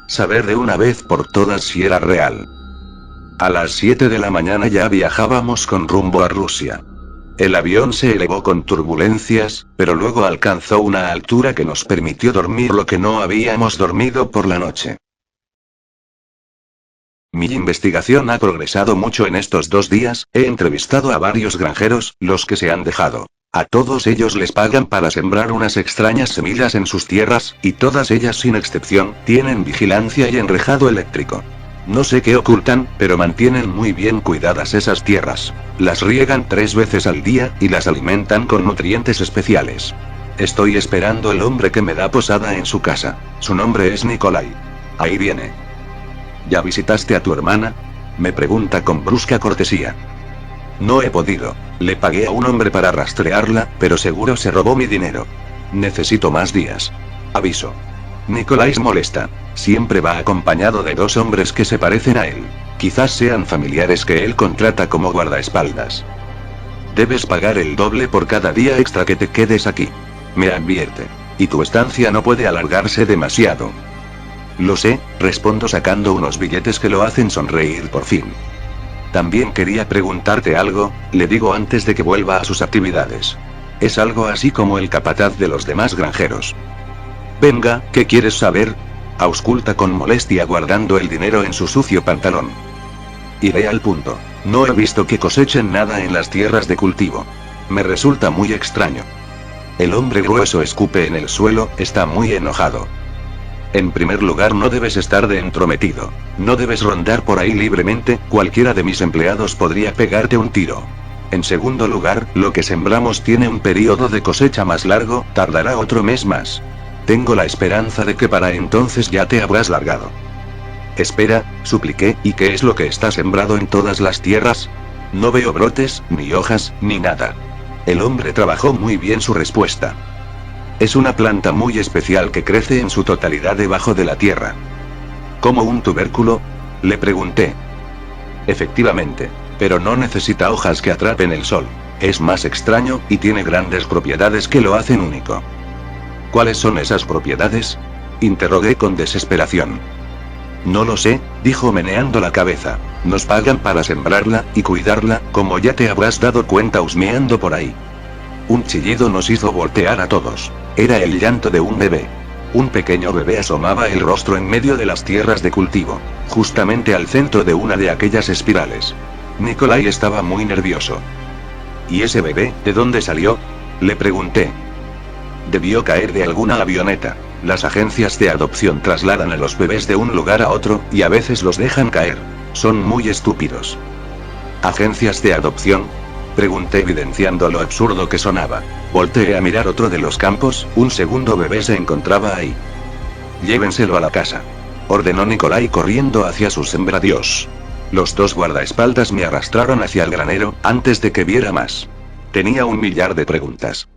Saber de una vez por todas si era real. A las 7 de la mañana ya viajábamos con rumbo a Rusia. El avión se elevó con turbulencias, pero luego alcanzó una altura que nos permitió dormir lo que no habíamos dormido por la noche. Mi investigación ha progresado mucho en estos 2 días, he entrevistado a varios granjeros, los que se han dejado. A todos ellos les pagan para sembrar unas extrañas semillas en sus tierras, y todas ellas sin excepción, tienen vigilancia y enrejado eléctrico. No sé qué ocultan, pero mantienen muy bien cuidadas esas tierras. Las riegan 3 veces al día, y las alimentan con nutrientes especiales. Estoy esperando el hombre que me da posada en su casa. Su nombre es Nikolai. Ahí viene. ¿Ya visitaste a tu hermana?, me pregunta con brusca cortesía. No he podido. Le pagué a un hombre para rastrearla, pero seguro se robó mi dinero. Necesito más días. Aviso. Nikolais molesta. Siempre va acompañado de 2 hombres que se parecen a él. Quizás sean familiares que él contrata como guardaespaldas. Debes pagar el doble por cada día extra que te quedes aquí. Me advierte. Y tu estancia no puede alargarse demasiado. Lo sé, respondo sacando unos billetes que lo hacen sonreír por fin. También quería preguntarte algo, le digo antes de que vuelva a sus actividades. Es algo así como el capataz de los demás granjeros. Venga, ¿qué quieres saber? Ausculta con molestia guardando el dinero en su sucio pantalón. Iré al punto. No he visto que cosechen nada en las tierras de cultivo. Me resulta muy extraño. El hombre grueso escupe en el suelo, está muy enojado. En primer lugar, no debes estar de entrometido. No debes rondar por ahí libremente, cualquiera de mis empleados podría pegarte un tiro. En segundo lugar, lo que sembramos tiene un periodo de cosecha más largo, tardará otro mes más. Tengo la esperanza de que para entonces ya te habrás largado. Espera, supliqué, ¿y qué es lo que está sembrado en todas las tierras? No veo brotes, ni hojas, ni nada. El hombre trabajó muy bien su respuesta. Es una planta muy especial que crece en su totalidad debajo de la tierra. ¿Como un tubérculo? Le pregunté. Efectivamente, pero no necesita hojas que atrapen el sol. Es más extraño, y tiene grandes propiedades que lo hacen único. ¿Cuáles son esas propiedades? Interrogué con desesperación. No lo sé, dijo meneando la cabeza. Nos pagan para sembrarla y cuidarla, como ya te habrás dado cuenta husmeando por ahí. Un chillido nos hizo voltear a todos. Era el llanto de un bebé. Un pequeño bebé asomaba el rostro en medio de las tierras de cultivo, justamente al centro de una de aquellas espirales. Nikolai estaba muy nervioso. ¿Y ese bebé, de dónde salió? Le pregunté. Debió caer de alguna avioneta. Las agencias de adopción trasladan a los bebés de un lugar a otro, y a veces los dejan caer. Son muy estúpidos. ¿Agencias de adopción? Pregunté evidenciando lo absurdo que sonaba. Volteé a mirar otro de los campos, un segundo bebé se encontraba ahí. Llévenselo a la casa. Ordenó Nikolai corriendo hacia su sembradíos. Los 2 guardaespaldas me arrastraron hacia el granero, antes de que viera más. Tenía un millar de preguntas.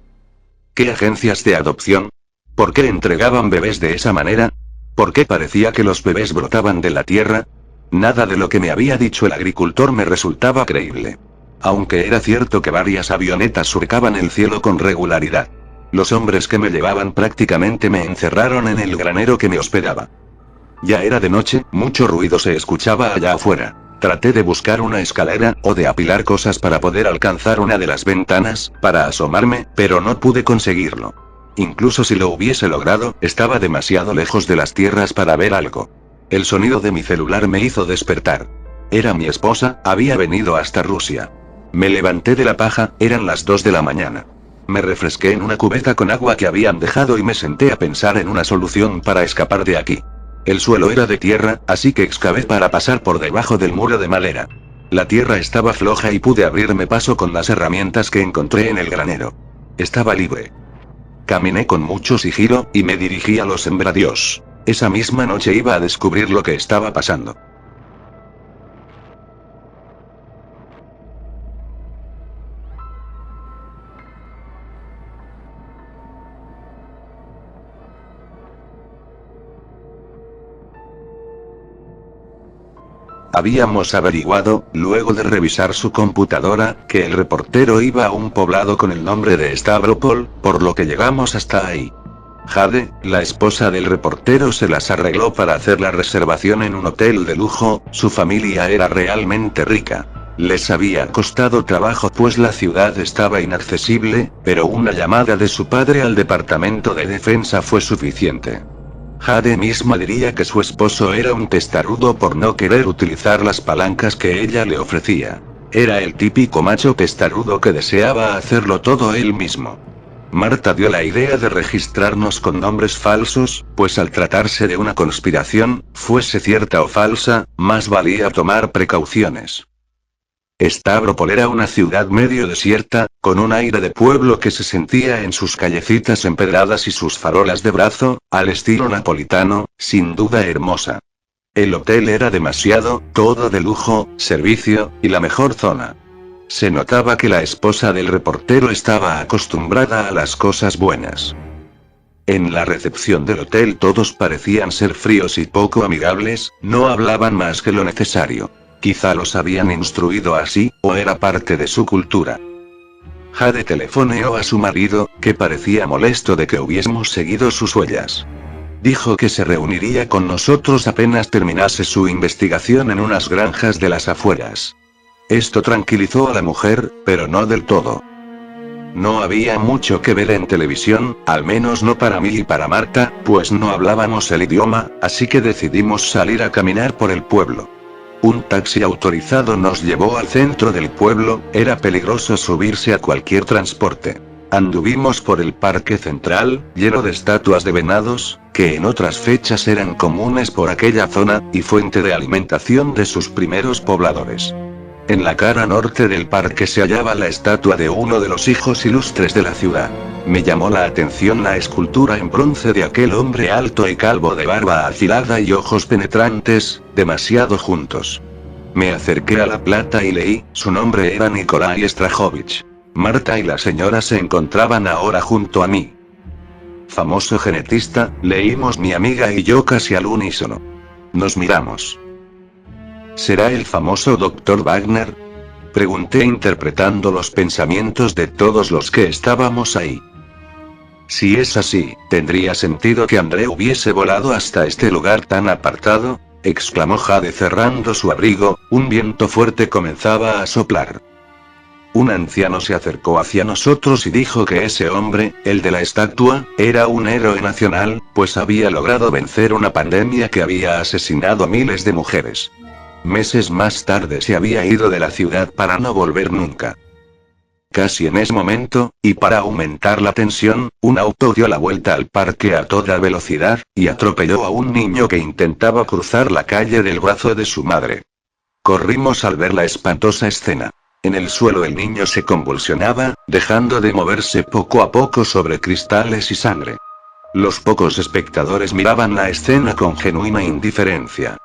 ¿Qué agencias de adopción? ¿Por qué entregaban bebés de esa manera? ¿Por qué parecía que los bebés brotaban de la tierra? Nada de lo que me había dicho el agricultor me resultaba creíble. Aunque era cierto que varias avionetas surcaban el cielo con regularidad. Los hombres que me llevaban prácticamente me encerraron en el granero que me hospedaba. Ya era de noche, mucho ruido se escuchaba allá afuera. Traté de buscar una escalera, o de apilar cosas para poder alcanzar una de las ventanas, para asomarme, pero no pude conseguirlo. Incluso si lo hubiese logrado, estaba demasiado lejos de las tierras para ver algo. El sonido de mi celular me hizo despertar. Era mi esposa, había venido hasta Rusia. Me levanté de la paja, eran las 2 de la mañana. Me refresqué en una cubeta con agua que habían dejado y me senté a pensar en una solución para escapar de aquí. El suelo era de tierra, así que excavé para pasar por debajo del muro de madera. La tierra estaba floja y pude abrirme paso con las herramientas que encontré en el granero. Estaba libre. Caminé con mucho sigilo, y me dirigí a los sembradíos. Esa misma noche iba a descubrir lo que estaba pasando. Habíamos averiguado, luego de revisar su computadora, que el reportero iba a un poblado con el nombre de Stavropol, por lo que llegamos hasta ahí. Jade, la esposa del reportero, se las arregló para hacer la reservación en un hotel de lujo. Su familia era realmente rica. Les había costado trabajo pues la ciudad estaba inaccesible, pero una llamada de su padre al departamento de defensa fue suficiente. Jade misma diría que su esposo era un testarudo por no querer utilizar las palancas que ella le ofrecía. Era el típico macho testarudo que deseaba hacerlo todo él mismo. Marta dio la idea de registrarnos con nombres falsos, pues al tratarse de una conspiración, fuese cierta o falsa, más valía tomar precauciones. Stavropol era una ciudad medio desierta, con un aire de pueblo que se sentía en sus callecitas empedradas y sus farolas de brazo, al estilo napolitano, sin duda hermosa. El hotel era demasiado, todo de lujo, servicio, y la mejor zona. Se notaba que la esposa del reportero estaba acostumbrada a las cosas buenas. En la recepción del hotel todos parecían ser fríos y poco amigables, no hablaban más que lo necesario. Quizá los habían instruido así, o era parte de su cultura. Jade telefoneó a su marido, que parecía molesto de que hubiésemos seguido sus huellas. Dijo que se reuniría con nosotros apenas terminase su investigación en unas granjas de las afueras. Esto tranquilizó a la mujer, pero no del todo. No había mucho que ver en televisión, al menos no para mí y para Marta, pues no hablábamos el idioma, así que decidimos salir a caminar por el pueblo. Un taxi autorizado nos llevó al centro del pueblo, era peligroso subirse a cualquier transporte. Anduvimos por el parque central, lleno de estatuas de venados, que en otras fechas eran comunes por aquella zona, y fuente de alimentación de sus primeros pobladores. En la cara norte del parque se hallaba la estatua de uno de los hijos ilustres de la ciudad. Me llamó la atención la escultura en bronce de aquel hombre alto y calvo de barba afilada y ojos penetrantes, demasiado juntos. Me acerqué a la plata y leí, su nombre era Nikolai Strahovich. Marta y la señora se encontraban ahora junto a mí. Famoso genetista, leímos mi amiga y yo casi al unísono. Nos miramos. ¿Será el famoso Dr. Wagner? Pregunté interpretando los pensamientos de todos los que estábamos ahí. Si es así, ¿tendría sentido que André hubiese volado hasta este lugar tan apartado?, exclamó Jade cerrando su abrigo, un viento fuerte comenzaba a soplar. Un anciano se acercó hacia nosotros y dijo que ese hombre, el de la estatua, era un héroe nacional, pues había logrado vencer una pandemia que había asesinado a miles de mujeres. Meses más tarde se había ido de la ciudad para no volver nunca. Casi en ese momento, y para aumentar la tensión, un auto dio la vuelta al parque a toda velocidad, y atropelló a un niño que intentaba cruzar la calle del brazo de su madre. Corrimos al ver la espantosa escena. En el suelo el niño se convulsionaba, dejando de moverse poco a poco sobre cristales y sangre. Los pocos espectadores miraban la escena con genuina indiferencia.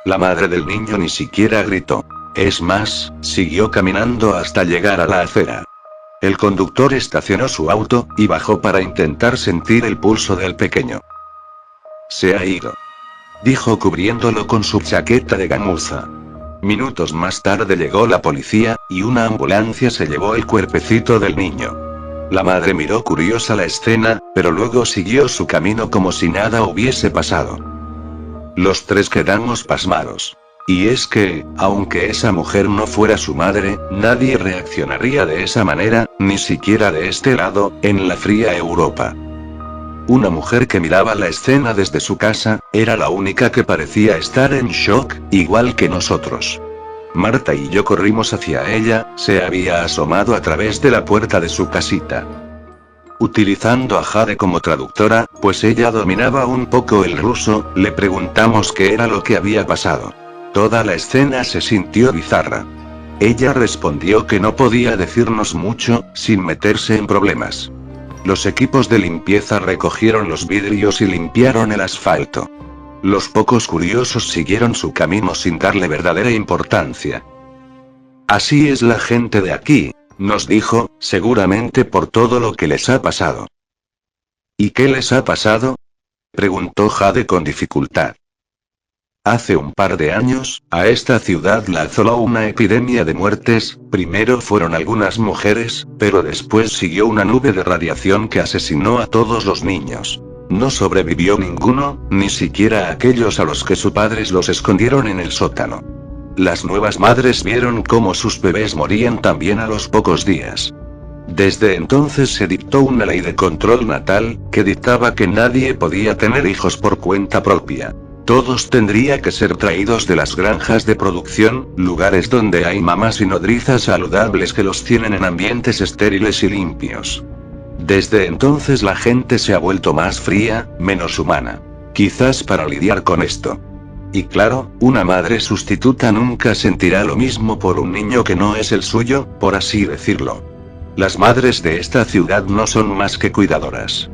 La madre del niño ni siquiera gritó. Es más, siguió caminando hasta llegar a la acera. El conductor estacionó su auto, y bajó para intentar sentir el pulso del pequeño. Se ha ido, dijo cubriéndolo con su chaqueta de gamuza. Minutos más tarde llegó la policía, y una ambulancia se llevó el cuerpecito del niño. La madre miró curiosa la escena, pero luego siguió su camino como si nada hubiese pasado. Los tres quedamos pasmados. Y es que, aunque esa mujer no fuera su madre, nadie reaccionaría de esa manera, ni siquiera de este lado, en la fría Europa. Una mujer que miraba la escena desde su casa, era la única que parecía estar en shock, igual que nosotros. Marta y yo corrimos hacia ella, se había asomado a través de la puerta de su casita. Utilizando a Jade como traductora, pues ella dominaba un poco el ruso, le preguntamos qué era lo que había pasado. Toda la escena se sintió bizarra. Ella respondió que no podía decirnos mucho, sin meterse en problemas. Los equipos de limpieza recogieron los vidrios y limpiaron el asfalto. Los pocos curiosos siguieron su camino sin darle verdadera importancia. Así es la gente de aquí, nos dijo, seguramente por todo lo que les ha pasado. ¿Y qué les ha pasado?, preguntó Jade con dificultad. Hace un par de años, a esta ciudad la azotó una epidemia de muertes, primero fueron algunas mujeres, pero después siguió una nube de radiación que asesinó a todos los niños. No sobrevivió ninguno, ni siquiera aquellos a los que sus padres los escondieron en el sótano. Las nuevas madres vieron cómo sus bebés morían también a los pocos días. Desde entonces se dictó una ley de control natal, que dictaba que nadie podía tener hijos por cuenta propia. Todos tendrían que ser traídos de las granjas de producción, lugares donde hay mamás y nodrizas saludables que los tienen en ambientes estériles y limpios. Desde entonces la gente se ha vuelto más fría, menos humana. Quizás para lidiar con esto. Y claro, una madre sustituta nunca sentirá lo mismo por un niño que no es el suyo, por así decirlo. Las madres de esta ciudad no son más que cuidadoras.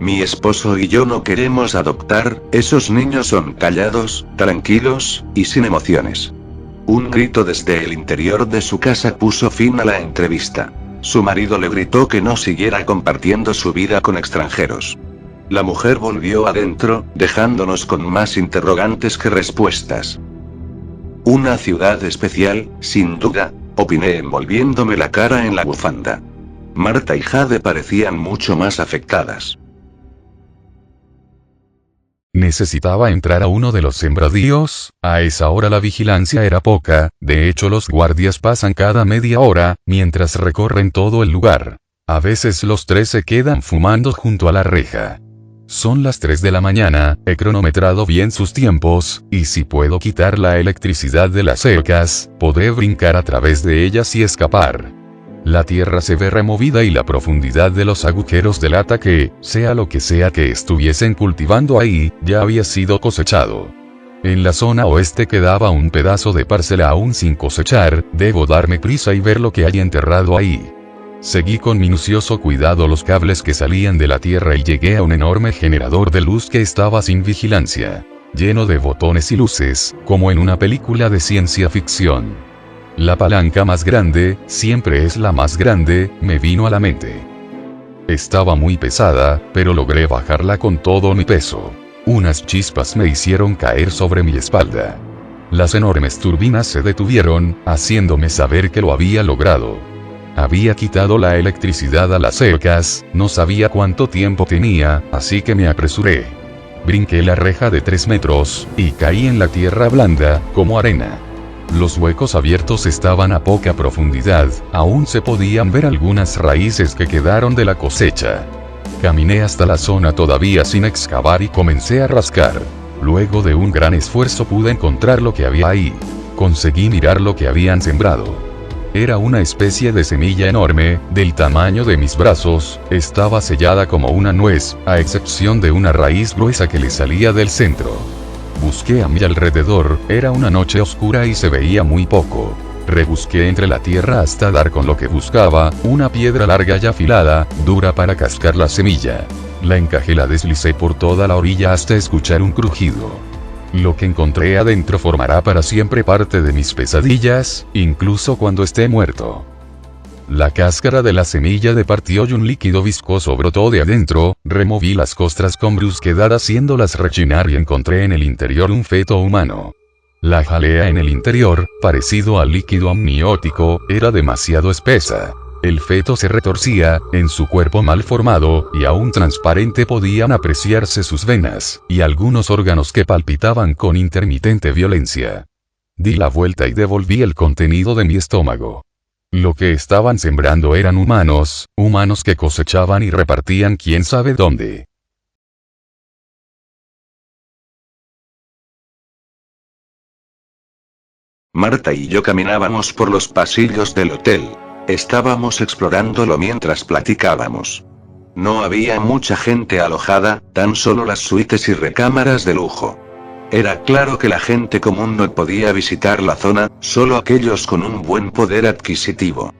Mi esposo y yo no queremos adoptar, esos niños son callados, tranquilos, y sin emociones. Un grito desde el interior de su casa puso fin a la entrevista. Su marido le gritó que no siguiera compartiendo su vida con extranjeros. La mujer volvió adentro, dejándonos con más interrogantes que respuestas. Una ciudad especial, sin duda, opiné envolviéndome la cara en la bufanda. Marta y Jade parecían mucho más afectadas. Necesitaba entrar a uno de los sembradíos. A esa hora la vigilancia era poca, de hecho los guardias pasan cada media hora, mientras recorren todo el lugar. A veces los tres se quedan fumando junto a la reja. Son las 3 de la mañana, he cronometrado bien sus tiempos, y si puedo quitar la electricidad de las cercas, podré brincar a través de ellas y escapar. La tierra se ve removida y la profundidad de los agujeros delata que, sea lo que sea que estuviesen cultivando ahí, ya había sido cosechado. En la zona oeste quedaba un pedazo de parcela aún sin cosechar, debo darme prisa y ver lo que hay enterrado ahí. Seguí con minucioso cuidado los cables que salían de la tierra y llegué a un enorme generador de luz que estaba sin vigilancia, lleno de botones y luces, como en una película de ciencia ficción. La palanca más grande, siempre es la más grande, me vino a la mente. Estaba muy pesada, pero logré bajarla con todo mi peso. Unas chispas me hicieron caer sobre mi espalda. Las enormes turbinas se detuvieron, haciéndome saber que lo había logrado. Había quitado la electricidad a las cercas, no sabía cuánto tiempo tenía, así que me apresuré. Brinqué la reja de 3 metros, y caí en la tierra blanda, como arena. Los huecos abiertos estaban a poca profundidad, aún se podían ver algunas raíces que quedaron de la cosecha. Caminé hasta la zona todavía sin excavar y comencé a rascar. Luego de un gran esfuerzo pude encontrar lo que había ahí. Conseguí mirar lo que habían sembrado. Era una especie de semilla enorme, del tamaño de mis brazos, estaba sellada como una nuez, a excepción de una raíz gruesa que le salía del centro. Busqué a mi alrededor, era una noche oscura y se veía muy poco. Rebusqué entre la tierra hasta dar con lo que buscaba, una piedra larga y afilada, dura para cascar la semilla. La encajé y la deslicé por toda la orilla hasta escuchar un crujido. Lo que encontré adentro formará para siempre parte de mis pesadillas, incluso cuando esté muerto. La cáscara de la semilla departió y un líquido viscoso brotó de adentro, removí las costras con brusquedad haciéndolas rechinar y encontré en el interior un feto humano. La jalea en el interior, parecido al líquido amniótico, era demasiado espesa. El feto se retorcía, en su cuerpo mal formado, y aún transparente podían apreciarse sus venas, y algunos órganos que palpitaban con intermitente violencia. Di la vuelta y devolví el contenido de mi estómago. Lo que estaban sembrando eran humanos que cosechaban y repartían quién sabe dónde. Marta y yo caminábamos por los pasillos del hotel. Estábamos explorándolo mientras platicábamos. No había mucha gente alojada, tan solo las suites y recámaras de lujo. Era claro que la gente común no podía visitar la zona, solo aquellos con un buen poder adquisitivo.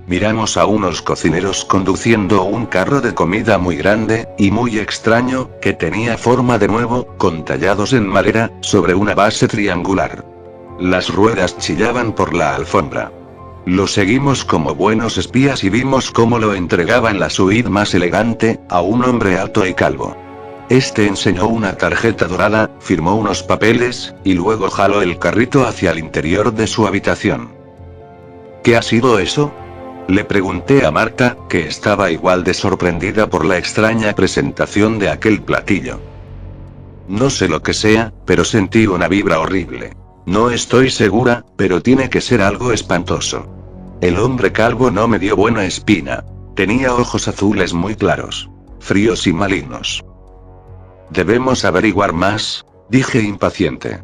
Miramos a unos cocineros conduciendo un carro de comida muy grande, y muy extraño, que tenía forma de huevo, con tallados en madera, sobre una base triangular. Las ruedas chillaban por la alfombra. Lo seguimos como buenos espías y vimos cómo lo entregaba en la suite más elegante, a un hombre alto y calvo. Este enseñó una tarjeta dorada, firmó unos papeles, y luego jaló el carrito hacia el interior de su habitación. ¿Qué ha sido eso? Le pregunté a Marta, que estaba igual de sorprendida por la extraña presentación de aquel platillo. No sé lo que sea, pero sentí una vibra horrible. No estoy segura, pero tiene que ser algo espantoso. El hombre calvo no me dio buena espina. Tenía ojos azules muy claros, fríos y malignos. Debemos averiguar más, dije impaciente.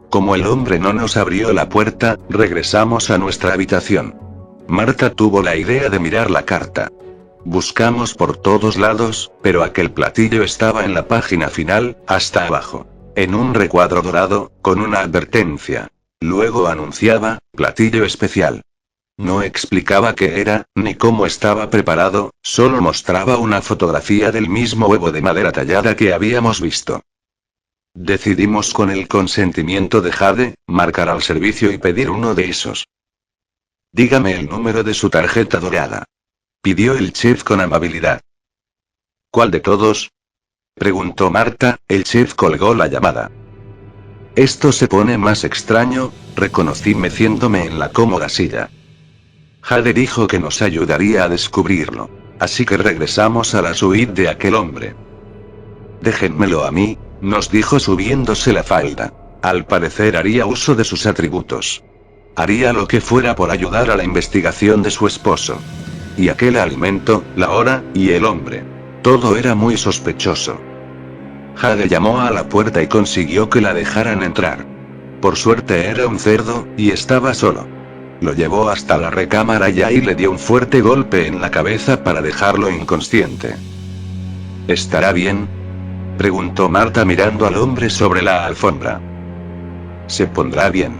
Como el hombre no nos abrió la puerta, regresamos a nuestra habitación. Marta tuvo la idea de mirar la carta. Buscamos por todos lados, pero aquel platillo estaba en la página final, hasta abajo. En un recuadro dorado, con una advertencia. Luego anunciaba, platillo especial. No explicaba qué era, ni cómo estaba preparado, solo mostraba una fotografía del mismo huevo de madera tallada que habíamos visto. Decidimos con el consentimiento de Jade, marcar al servicio y pedir uno de esos. Dígame el número de su tarjeta dorada. Pidió el chef con amabilidad. ¿Cuál de todos? Preguntó Marta, el chef colgó la llamada. Esto se pone más extraño, reconocí meciéndome en la cómoda silla. Jade dijo que nos ayudaría a descubrirlo. Así que regresamos a la suite de aquel hombre. Déjenmelo a mí, nos dijo subiéndose la falda. Al parecer haría uso de sus atributos. Haría lo que fuera por ayudar a la investigación de su esposo. Y aquel alimento, la hora, y el hombre. Todo era muy sospechoso. Jade llamó a la puerta y consiguió que la dejaran entrar. Por suerte era un cerdo, y estaba solo. Lo llevó hasta la recámara y ahí le dio un fuerte golpe en la cabeza para dejarlo inconsciente. ¿Estará bien?, preguntó Marta mirando al hombre sobre la alfombra. Se pondrá bien,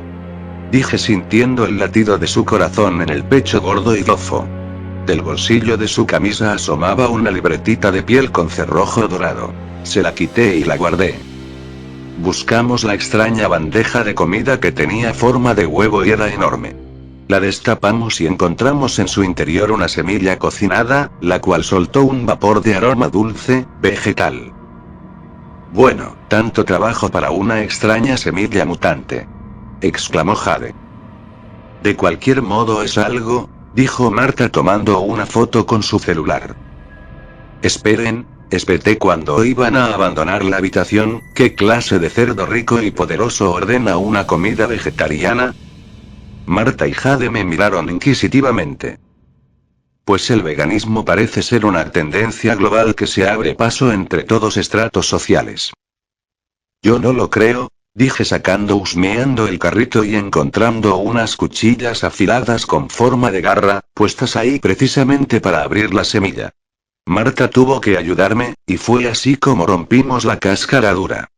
dije sintiendo el latido de su corazón en el pecho gordo y dofo. Del bolsillo de su camisa asomaba una libretita de piel con cerrojo dorado. Se la quité y la guardé. Buscamos la extraña bandeja de comida que tenía forma de huevo y era enorme. La destapamos y encontramos en su interior una semilla cocinada, la cual soltó un vapor de aroma dulce, vegetal. Bueno, tanto trabajo para una extraña semilla mutante, exclamó Jade. De cualquier modo es algo, dijo Marta tomando una foto con su celular. Esperen, espeté cuando iban a abandonar la habitación. ¿Qué clase de cerdo rico y poderoso ordena una comida vegetariana? Marta y Jade me miraron inquisitivamente. Pues el veganismo parece ser una tendencia global que se abre paso entre todos estratos sociales. Yo no lo creo, dije husmeando el carrito y encontrando unas cuchillas afiladas con forma de garra, puestas ahí precisamente para abrir la semilla. Marta tuvo que ayudarme, y fue así como rompimos la cáscara dura.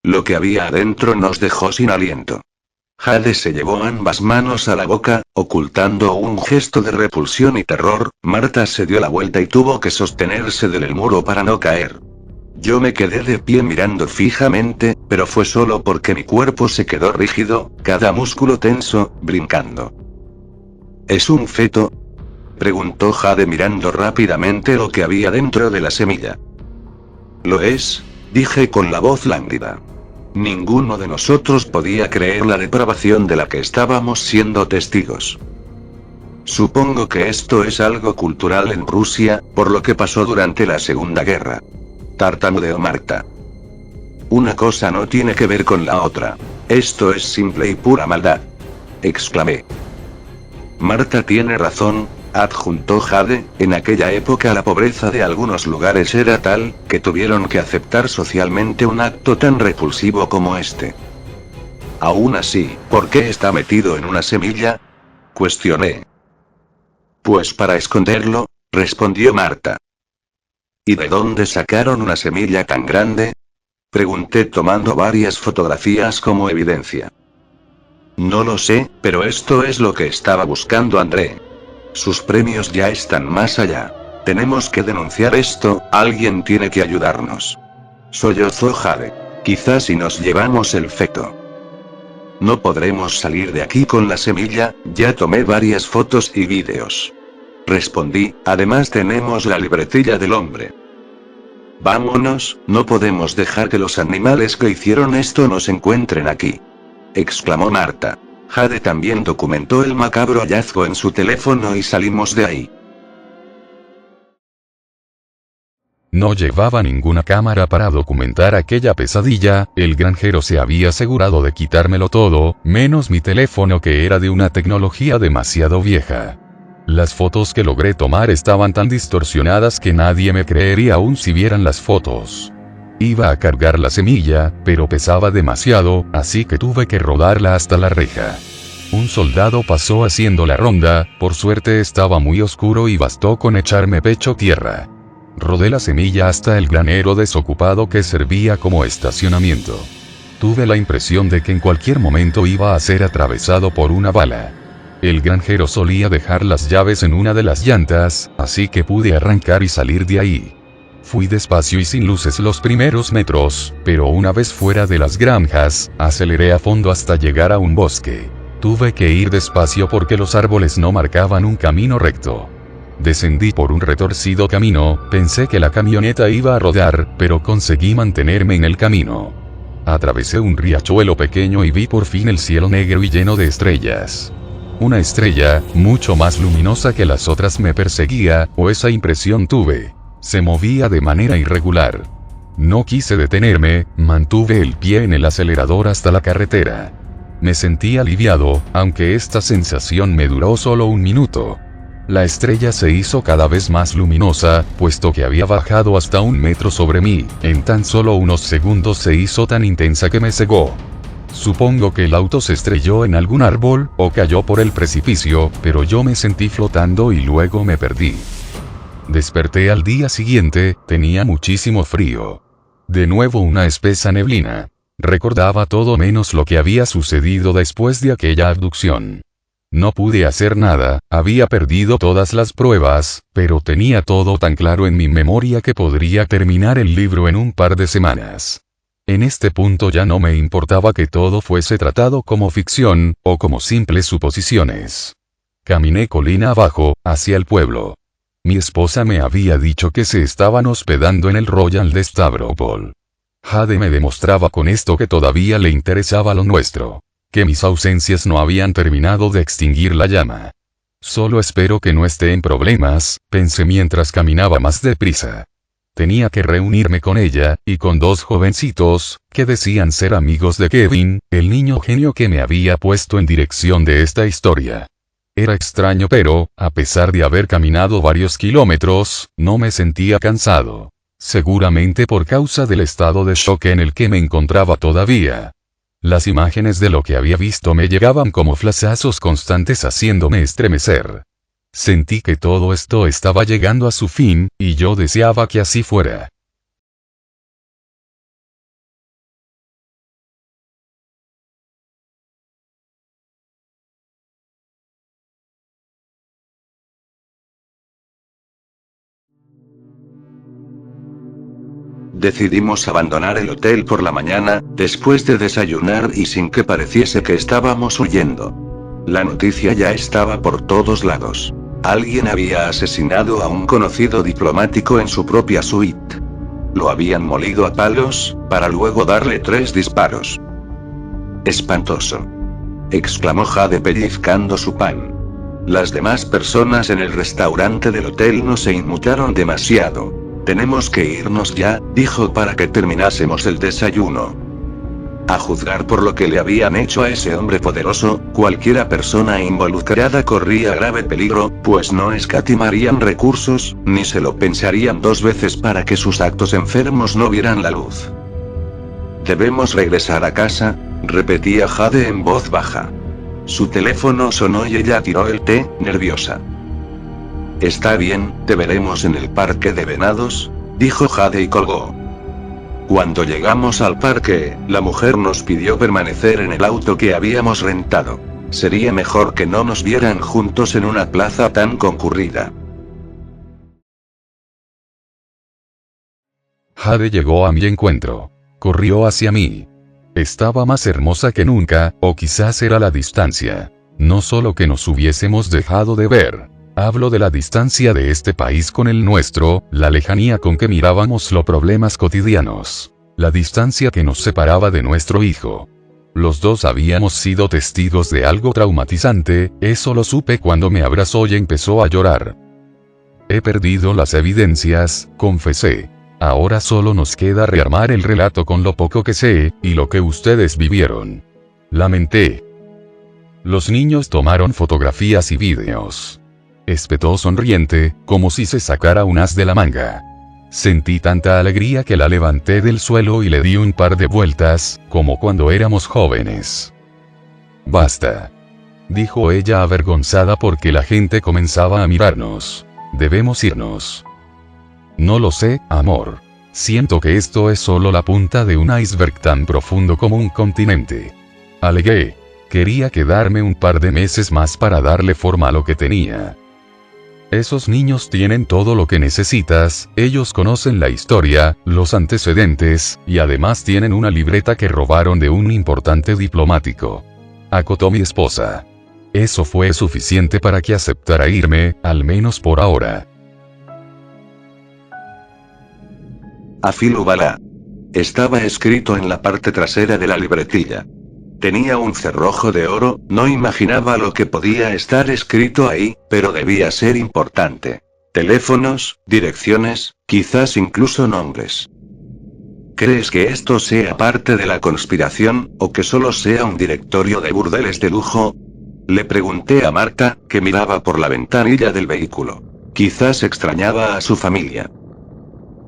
Lo que había adentro nos dejó sin aliento. Jade se llevó ambas manos a la boca, ocultando un gesto de repulsión y terror. Marta se dio la vuelta y tuvo que sostenerse del muro para no caer. Yo me quedé de pie mirando fijamente, pero fue solo porque mi cuerpo se quedó rígido, cada músculo tenso, brincando. ¿Es un feto?, preguntó Jade mirando rápidamente lo que había dentro de la semilla. Lo es, dije con la voz lánguida. Ninguno de nosotros podía creer la depravación de la que estábamos siendo testigos. Supongo que esto es algo cultural en Rusia, por lo que pasó durante la Segunda Guerra. Tartamudeó Marta. Una cosa no tiene que ver con la otra. Esto es simple y pura maldad, exclamé. Marta tiene razón, adjuntó Jade. En aquella época la pobreza de algunos lugares era tal, que tuvieron que aceptar socialmente un acto tan repulsivo como este. Aún así, ¿por qué está metido en una semilla?, cuestioné. Pues para esconderlo, respondió Marta. ¿Y de dónde sacaron una semilla tan grande?, pregunté tomando varias fotografías como evidencia. No lo sé, pero esto es lo que estaba buscando André. Sus premios ya están más allá. Tenemos que denunciar esto, alguien tiene que ayudarnos. Sollozó Jade. Quizás si nos llevamos el feto. No podremos salir de aquí con la semilla, ya tomé varias fotos y vídeos. Respondí, además tenemos la libretilla del hombre. Vámonos, no podemos dejar que los animales que hicieron esto nos encuentren aquí, exclamó Marta. Jade también documentó el macabro hallazgo en su teléfono y salimos de ahí. No llevaba ninguna cámara para documentar aquella pesadilla. El granjero se había asegurado de quitármelo todo, menos mi teléfono que era de una tecnología demasiado vieja. Las fotos que logré tomar estaban tan distorsionadas que nadie me creería aún si vieran las fotos. Iba a cargar la semilla, pero pesaba demasiado, así que tuve que rodarla hasta la reja. Un soldado pasó haciendo la ronda, por suerte estaba muy oscuro y bastó con echarme pecho tierra. Rodé la semilla hasta el granero desocupado que servía como estacionamiento. Tuve la impresión de que en cualquier momento iba a ser atravesado por una bala. El granjero solía dejar las llaves en una de las llantas, así que pude arrancar y salir de ahí. Fui despacio y sin luces los primeros metros, pero una vez fuera de las granjas, aceleré a fondo hasta llegar a un bosque. Tuve que ir despacio porque los árboles no marcaban un camino recto. Descendí por un retorcido camino, pensé que la camioneta iba a rodar, pero conseguí mantenerme en el camino. Atravesé un riachuelo pequeño y vi por fin el cielo negro y lleno de estrellas. Una estrella, mucho más luminosa que las otras, me perseguía, o esa impresión tuve. Se movía de manera irregular. No quise detenerme, mantuve el pie en el acelerador hasta la carretera. Me sentí aliviado, aunque esta sensación me duró solo un minuto. La estrella se hizo cada vez más luminosa, puesto que había bajado hasta 1 metro sobre mí. En tan solo unos segundos se hizo tan intensa que me cegó. Supongo que el auto se estrelló en algún árbol, o cayó por el precipicio, pero yo me sentí flotando y luego me perdí. Desperté al día siguiente, tenía muchísimo frío. De nuevo una espesa neblina. Recordaba todo menos lo que había sucedido después de aquella abducción. No pude hacer nada, había perdido todas las pruebas, pero tenía todo tan claro en mi memoria que podría terminar el libro en un par de semanas. En este punto ya no me importaba que todo fuese tratado como ficción, o como simples suposiciones. Caminé colina abajo, hacia el pueblo. Mi esposa me había dicho que se estaban hospedando en el Royal de Stavropol. Jade me demostraba con esto que todavía le interesaba lo nuestro. Que mis ausencias no habían terminado de extinguir la llama. Solo espero que no esté en problemas, pensé mientras caminaba más deprisa. Tenía que reunirme con ella, y con 2 jovencitos, que decían ser amigos de Kevin, el niño genio que me había puesto en dirección de esta historia. Era extraño, pero, a pesar de haber caminado varios kilómetros, no me sentía cansado. Seguramente por causa del estado de shock en el que me encontraba todavía. Las imágenes de lo que había visto me llegaban como flashazos constantes haciéndome estremecer. Sentí que todo esto estaba llegando a su fin, y yo deseaba que así fuera. Decidimos abandonar el hotel por la mañana, después de desayunar y sin que pareciese que estábamos huyendo. La noticia ya estaba por todos lados. Alguien había asesinado a un conocido diplomático en su propia suite. Lo habían molido a palos, para luego darle 3 disparos. Espantoso, exclamó Jade pellizcando su pan. Las demás personas en el restaurante del hotel no se inmutaron demasiado. Tenemos que irnos ya, dijo para que terminásemos el desayuno. A juzgar por lo que le habían hecho a ese hombre poderoso, cualquiera persona involucrada corría grave peligro, pues no escatimarían recursos, ni se lo pensarían 2 veces para que sus actos enfermos no vieran la luz. Debemos regresar a casa, repetía Jade en voz baja. Su teléfono sonó y ella tiró el té, nerviosa. Está bien, te veremos en el parque de venados, dijo Jade y colgó. Cuando llegamos al parque, la mujer nos pidió permanecer en el auto que habíamos rentado. Sería mejor que no nos vieran juntos en una plaza tan concurrida. Jade llegó a mi encuentro. Corrió hacia mí. Estaba más hermosa que nunca, o quizás era la distancia. No solo que nos hubiésemos dejado de ver. Hablo de la distancia de este país con el nuestro, la lejanía con que mirábamos los problemas cotidianos. La distancia que nos separaba de nuestro hijo. Los dos habíamos sido testigos de algo traumatizante, eso lo supe cuando me abrazó y empezó a llorar. He perdido las evidencias, confesé. Ahora solo nos queda rearmar el relato con lo poco que sé, y lo que ustedes vivieron. Lamenté. Los niños tomaron fotografías y vídeos. Espetó sonriente, como si se sacara un as de la manga. Sentí tanta alegría que la levanté del suelo y le di un par de vueltas, como cuando éramos jóvenes. Basta, dijo ella avergonzada porque la gente comenzaba a mirarnos. Debemos irnos. No lo sé, amor. Siento que esto es solo la punta de un iceberg tan profundo como un continente. Alegué. Quería quedarme un par de meses más para darle forma a lo que tenía. Esos niños tienen todo lo que necesitas, ellos conocen la historia, los antecedentes, y además tienen una libreta que robaron de un importante diplomático. Acotó mi esposa. Eso fue suficiente para que aceptara irme, al menos por ahora. Afilu Bala. Estaba escrito en la parte trasera de la libretilla. Tenía un cerrojo de oro, no imaginaba lo que podía estar escrito ahí, pero debía ser importante. Teléfonos, direcciones, quizás incluso nombres. ¿Crees que esto sea parte de la conspiración, o que solo sea un directorio de burdeles de lujo? Le pregunté a Marta, que miraba por la ventanilla del vehículo. Quizás extrañaba a su familia.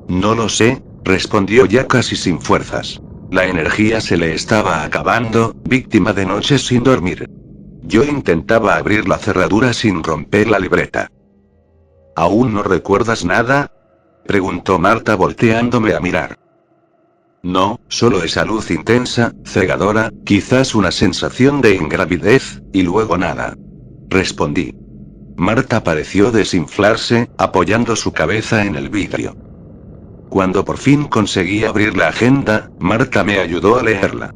No lo sé, respondió ya casi sin fuerzas. La energía se le estaba acabando, víctima de noches sin dormir. Yo intentaba abrir la cerradura sin romper la libreta. ¿Aún no recuerdas nada?, preguntó Marta volteándome a mirar. No, solo esa luz intensa, cegadora, quizás una sensación de ingravidez, y luego nada. Respondí. Marta pareció desinflarse, apoyando su cabeza en el vidrio. Cuando por fin conseguí abrir la agenda, Marta me ayudó a leerla.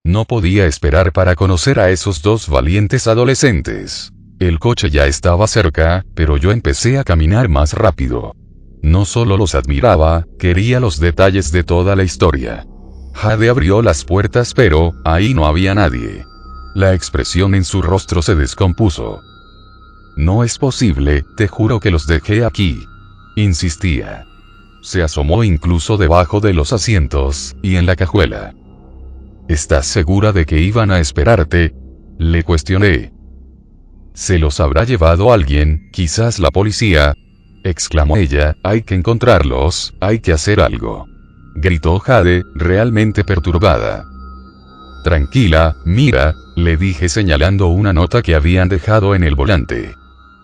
No podía esperar para conocer a esos dos valientes adolescentes. El coche ya estaba cerca, pero yo empecé a caminar más rápido. No solo los admiraba, quería los detalles de toda la historia. Jade abrió las puertas, pero ahí no había nadie. La expresión en su rostro se descompuso. No es posible, te juro que los dejé aquí. Insistía. Se asomó incluso debajo de los asientos, y en la cajuela. ¿Estás segura de que iban a esperarte?, le cuestioné. ¿Se los habrá llevado alguien, quizás la policía?, exclamó ella. Hay que encontrarlos, hay que hacer algo. Gritó Jade, realmente perturbada. Tranquila, mira, le dije señalando una nota que habían dejado en el volante.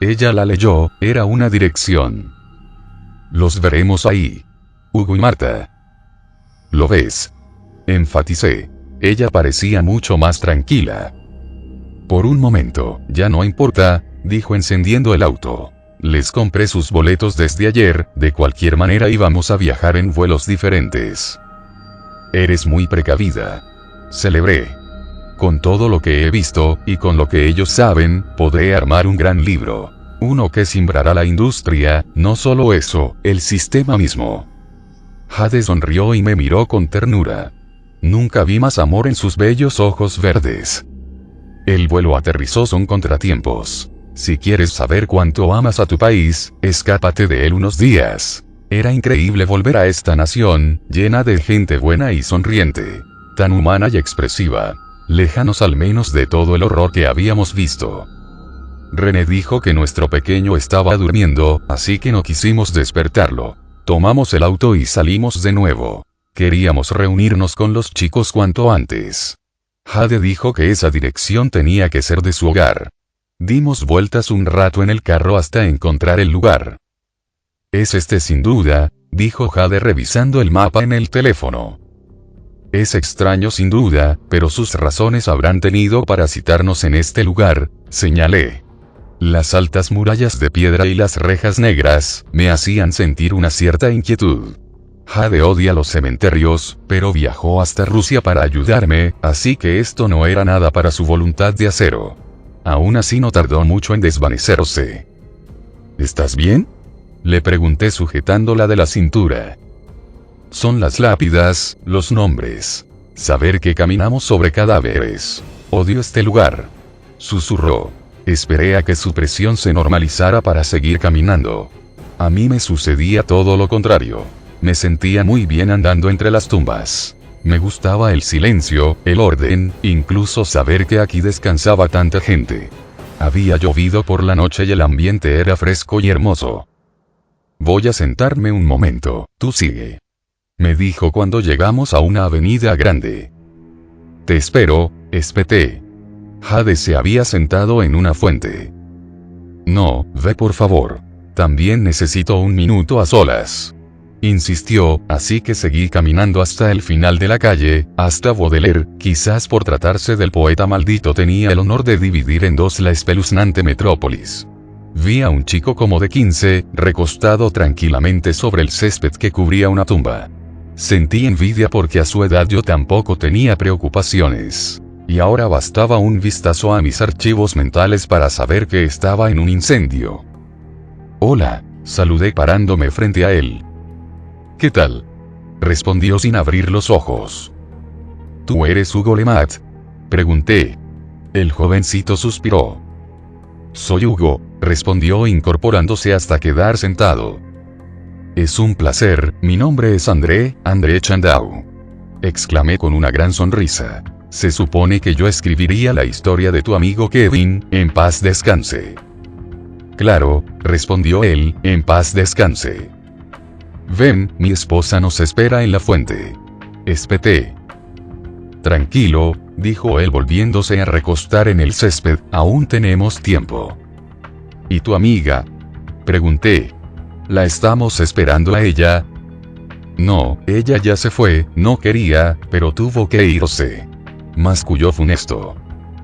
Ella la leyó, era una dirección. Los veremos ahí. Hugo y Marta. ¿Lo ves?, enfaticé. Ella parecía mucho más tranquila. Por un momento, ya no importa, dijo encendiendo el auto. Les compré sus boletos desde ayer, de cualquier manera íbamos a viajar en vuelos diferentes. Eres muy precavida. Celebré. Con todo lo que he visto, y con lo que ellos saben, podré armar un gran libro. Uno que simbrará la industria, no solo eso, el sistema mismo. Jade sonrió y me miró con ternura. Nunca vi más amor en sus bellos ojos verdes. El vuelo aterrizó, son contratiempos. Si quieres saber cuánto amas a tu país, escápate de él unos días. Era increíble volver a esta nación, llena de gente buena y sonriente. Tan humana y expresiva. Lejanos al menos de todo el horror que habíamos visto. René dijo que nuestro pequeño estaba durmiendo, así que no quisimos despertarlo. Tomamos el auto y salimos de nuevo. Queríamos reunirnos con los chicos cuanto antes. Jade dijo que esa dirección tenía que ser de su hogar. Dimos vueltas un rato en el carro hasta encontrar el lugar. Es este sin duda, dijo Jade revisando el mapa en el teléfono. Es extraño sin duda, pero sus razones habrán tenido para citarnos en este lugar, señalé. Las altas murallas de piedra y las rejas negras, me hacían sentir una cierta inquietud. Jade odia los cementerios, pero viajó hasta Rusia para ayudarme, así que esto no era nada para su voluntad de acero. Aún así no tardó mucho en desvanecerse. ¿Estás bien?, le pregunté sujetándola de la cintura. Son las lápidas, los nombres. Saber que caminamos sobre cadáveres. Odio este lugar. Susurró. Esperé a que su presión se normalizara para seguir caminando. A mí me sucedía todo lo contrario. Me sentía muy bien andando entre las tumbas. Me gustaba el silencio, el orden, incluso saber que aquí descansaba tanta gente. Había llovido por la noche y el ambiente era fresco y hermoso. Voy a sentarme un momento, tú sigue. Me dijo cuando llegamos a una avenida grande. Te espero, espeté. Jade se había sentado en una fuente. No, ve por favor. También necesito un minuto a solas. insistió, así que seguí caminando hasta el final de la calle, hasta Baudelaire. Quizás por tratarse del poeta maldito tenía el honor de dividir en dos la espeluznante metrópolis. Vi a un chico como de 15, recostado tranquilamente sobre el césped que cubría una tumba. Sentí envidia porque a su edad yo tampoco tenía preocupaciones. Y ahora bastaba un vistazo a mis archivos mentales para saber que estaba en un incendio. Hola, saludé parándome frente a él. ¿Qué tal? Respondió sin abrir los ojos. ¿Tú eres Hugo Lemat? Pregunté. El jovencito suspiró. Soy Hugo, respondió incorporándose hasta quedar sentado. Es un placer, mi nombre es André Chandau. Exclamé con una gran sonrisa. Se supone que yo escribiría la historia de tu amigo Kevin, en paz descanse. Claro, respondió él, en paz descanse. Ven, mi esposa nos espera en la fuente. Espeté. Tranquilo, dijo él volviéndose a recostar en el césped, aún tenemos tiempo. ¿Y tu amiga? Pregunté. ¿La estamos esperando a ella? No, ella ya se fue, no quería, pero tuvo que irse. Masculló funesto.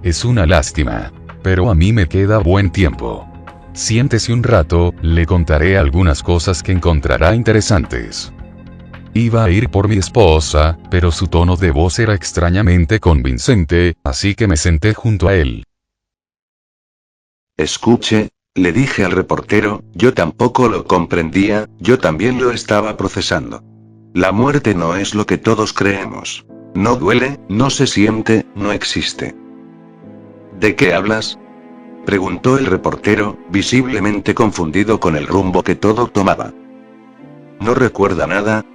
Es una lástima. Pero a mí me queda buen tiempo. Siéntese un rato, le contaré algunas cosas que encontrará interesantes. Iba a ir por mi esposa, pero su tono de voz era extrañamente convincente, así que me senté junto a él. Escuche, le dije al reportero, yo tampoco lo comprendía, yo también lo estaba procesando. La muerte no es lo que todos creemos. No duele, no se siente, no existe. ¿De qué hablas? Preguntó el reportero, visiblemente confundido con el rumbo que todo tomaba. ¿No recuerda nada?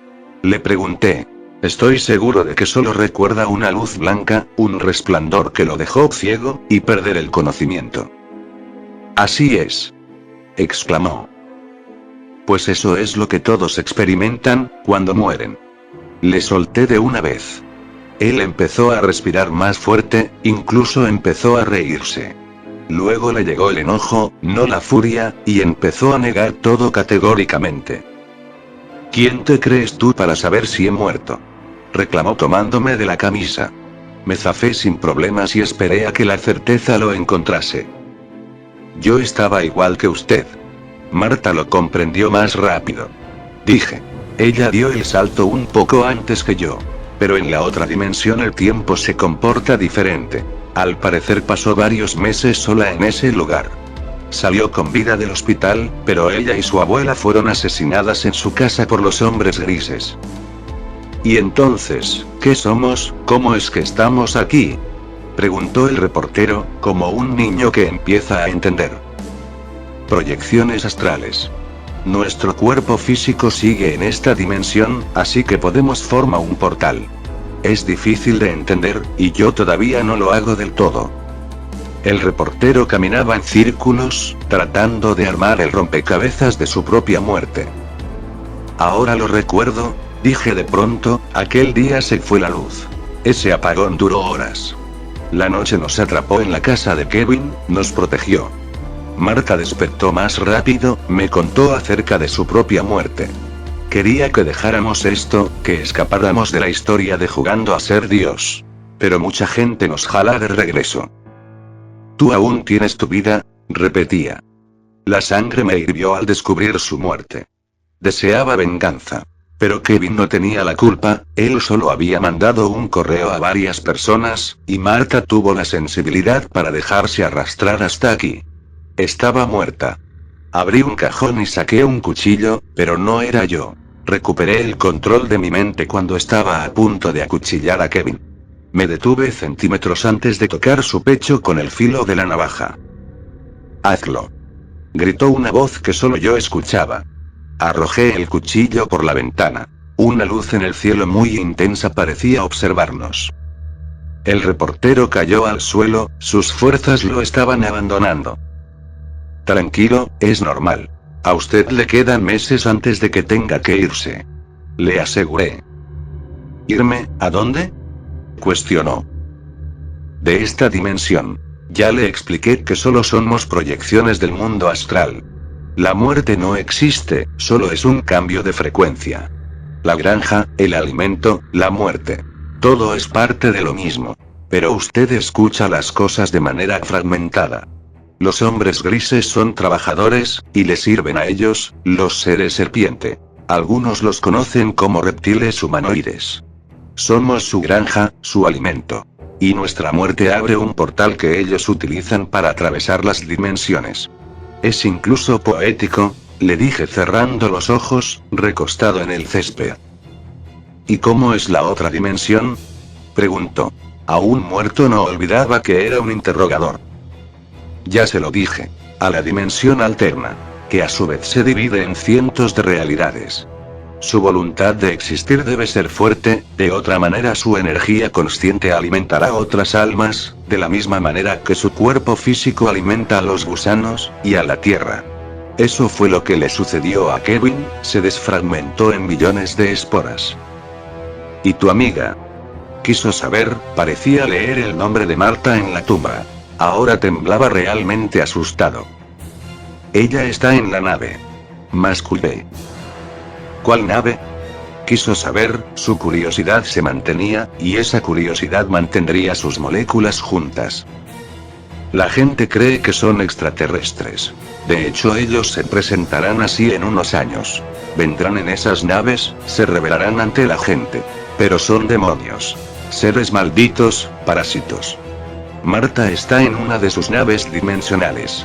Le pregunté. Estoy seguro de que solo recuerda una luz blanca, un resplandor que lo dejó ciego, y perder el conocimiento. Así es. Exclamó. Pues eso es lo que todos experimentan, cuando mueren. Le solté de una vez. Él empezó a respirar más fuerte, incluso empezó a reírse. Luego le llegó el enojo, no la furia, y empezó a negar todo categóricamente. ¿Quién te crees tú para saber si he muerto? Reclamó tomándome de la camisa. Me zafé sin problemas y esperé a que la certeza lo encontrase. Yo estaba igual que usted. Marta lo comprendió más rápido. Dije. Ella dio el salto un poco antes que yo. Pero en la otra dimensión el tiempo se comporta diferente. Al parecer pasó varios meses sola en ese lugar. Salió con vida del hospital, pero ella y su abuela fueron asesinadas en su casa por los hombres grises. ¿Y entonces, qué somos? ¿Cómo es que estamos aquí? Preguntó el reportero, como un niño que empieza a entender. Proyecciones astrales. Nuestro cuerpo físico sigue en esta dimensión, así que podemos formar un portal. Es difícil de entender, y yo todavía no lo hago del todo. El reportero caminaba en círculos, tratando de armar el rompecabezas de su propia muerte. Ahora lo recuerdo, dije de pronto, aquel día se fue la luz. Ese apagón duró horas. La noche nos atrapó en la casa de Kevin, nos protegió. Marta despertó más rápido, me contó acerca de su propia muerte. Quería que dejáramos esto, que escapáramos de la historia de jugando a ser Dios. Pero mucha gente nos jala de regreso. Tú aún tienes tu vida, repetía. La sangre me hirvió al descubrir su muerte. Deseaba venganza. Pero Kevin no tenía la culpa, él solo había mandado un correo a varias personas, y Marta tuvo la sensibilidad para dejarse arrastrar hasta aquí. Estaba muerta. Abrí un cajón y saqué un cuchillo, pero no era yo. Recuperé el control de mi mente cuando estaba a punto de acuchillar a Kevin. Me detuve centímetros antes de tocar su pecho con el filo de la navaja. Hazlo. Gritó una voz que solo yo escuchaba. Arrojé el cuchillo por la ventana. Una luz en el cielo muy intensa parecía observarnos. El reportero cayó al suelo, sus fuerzas lo estaban abandonando. Tranquilo, es normal. A usted le quedan meses antes de que tenga que irse. Le aseguré. ¿Irme? ¿A dónde? Cuestionó. De esta dimensión. Ya le expliqué que solo somos proyecciones del mundo astral. La muerte no existe, solo es un cambio de frecuencia. La granja, el alimento, la muerte. Todo es parte de lo mismo. Pero usted escucha las cosas de manera fragmentada. Los hombres grises son trabajadores, y le sirven a ellos, los seres serpiente. Algunos los conocen como reptiles humanoides. Somos su granja, su alimento. Y nuestra muerte abre un portal que ellos utilizan para atravesar las dimensiones. Es incluso poético, le dije cerrando los ojos, recostado en el césped. ¿Y cómo es la otra dimensión?, preguntó. Aún muerto no olvidaba que era un interrogador. Ya se lo dije. A la dimensión alterna, que a su vez se divide en cientos de realidades. Su voluntad de existir debe ser fuerte, de otra manera su energía consciente alimentará otras almas, de la misma manera que su cuerpo físico alimenta a los gusanos, y a la tierra. Eso fue lo que le sucedió a Kevin, se desfragmentó en millones de esporas. ¿Y tu amiga? Quiso saber, parecía leer el nombre de Marta en la tumba. Ahora temblaba realmente asustado. Ella está en la nave. Mascullé. ¿Cuál nave? Quiso saber, su curiosidad se mantenía, y esa curiosidad mantendría sus moléculas juntas. La gente cree que son extraterrestres. De hecho, ellos se presentarán así en unos años. Vendrán en esas naves, se revelarán ante la gente. Pero son demonios. Seres malditos, parásitos. Marta está en una de sus naves dimensionales.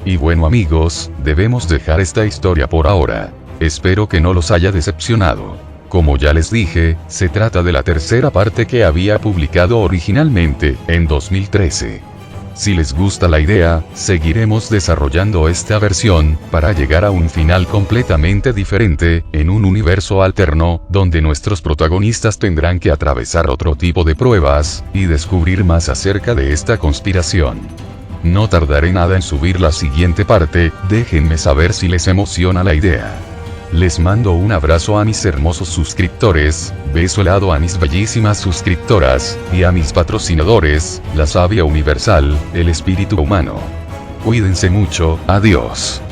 Y bueno amigos, debemos dejar esta historia por ahora. Espero que no los haya decepcionado. Como ya les dije, se trata de la tercera parte que había publicado originalmente, en 2013. Si les gusta la idea, seguiremos desarrollando esta versión, para llegar a un final completamente diferente, en un universo alterno, donde nuestros protagonistas tendrán que atravesar otro tipo de pruebas, y descubrir más acerca de esta conspiración. No tardaré nada en subir la siguiente parte, déjenme saber si les emociona la idea. Les mando un abrazo a mis hermosos suscriptores, beso helado a mis bellísimas suscriptoras, y a mis patrocinadores, la savia universal, el espíritu humano. Cuídense mucho, adiós.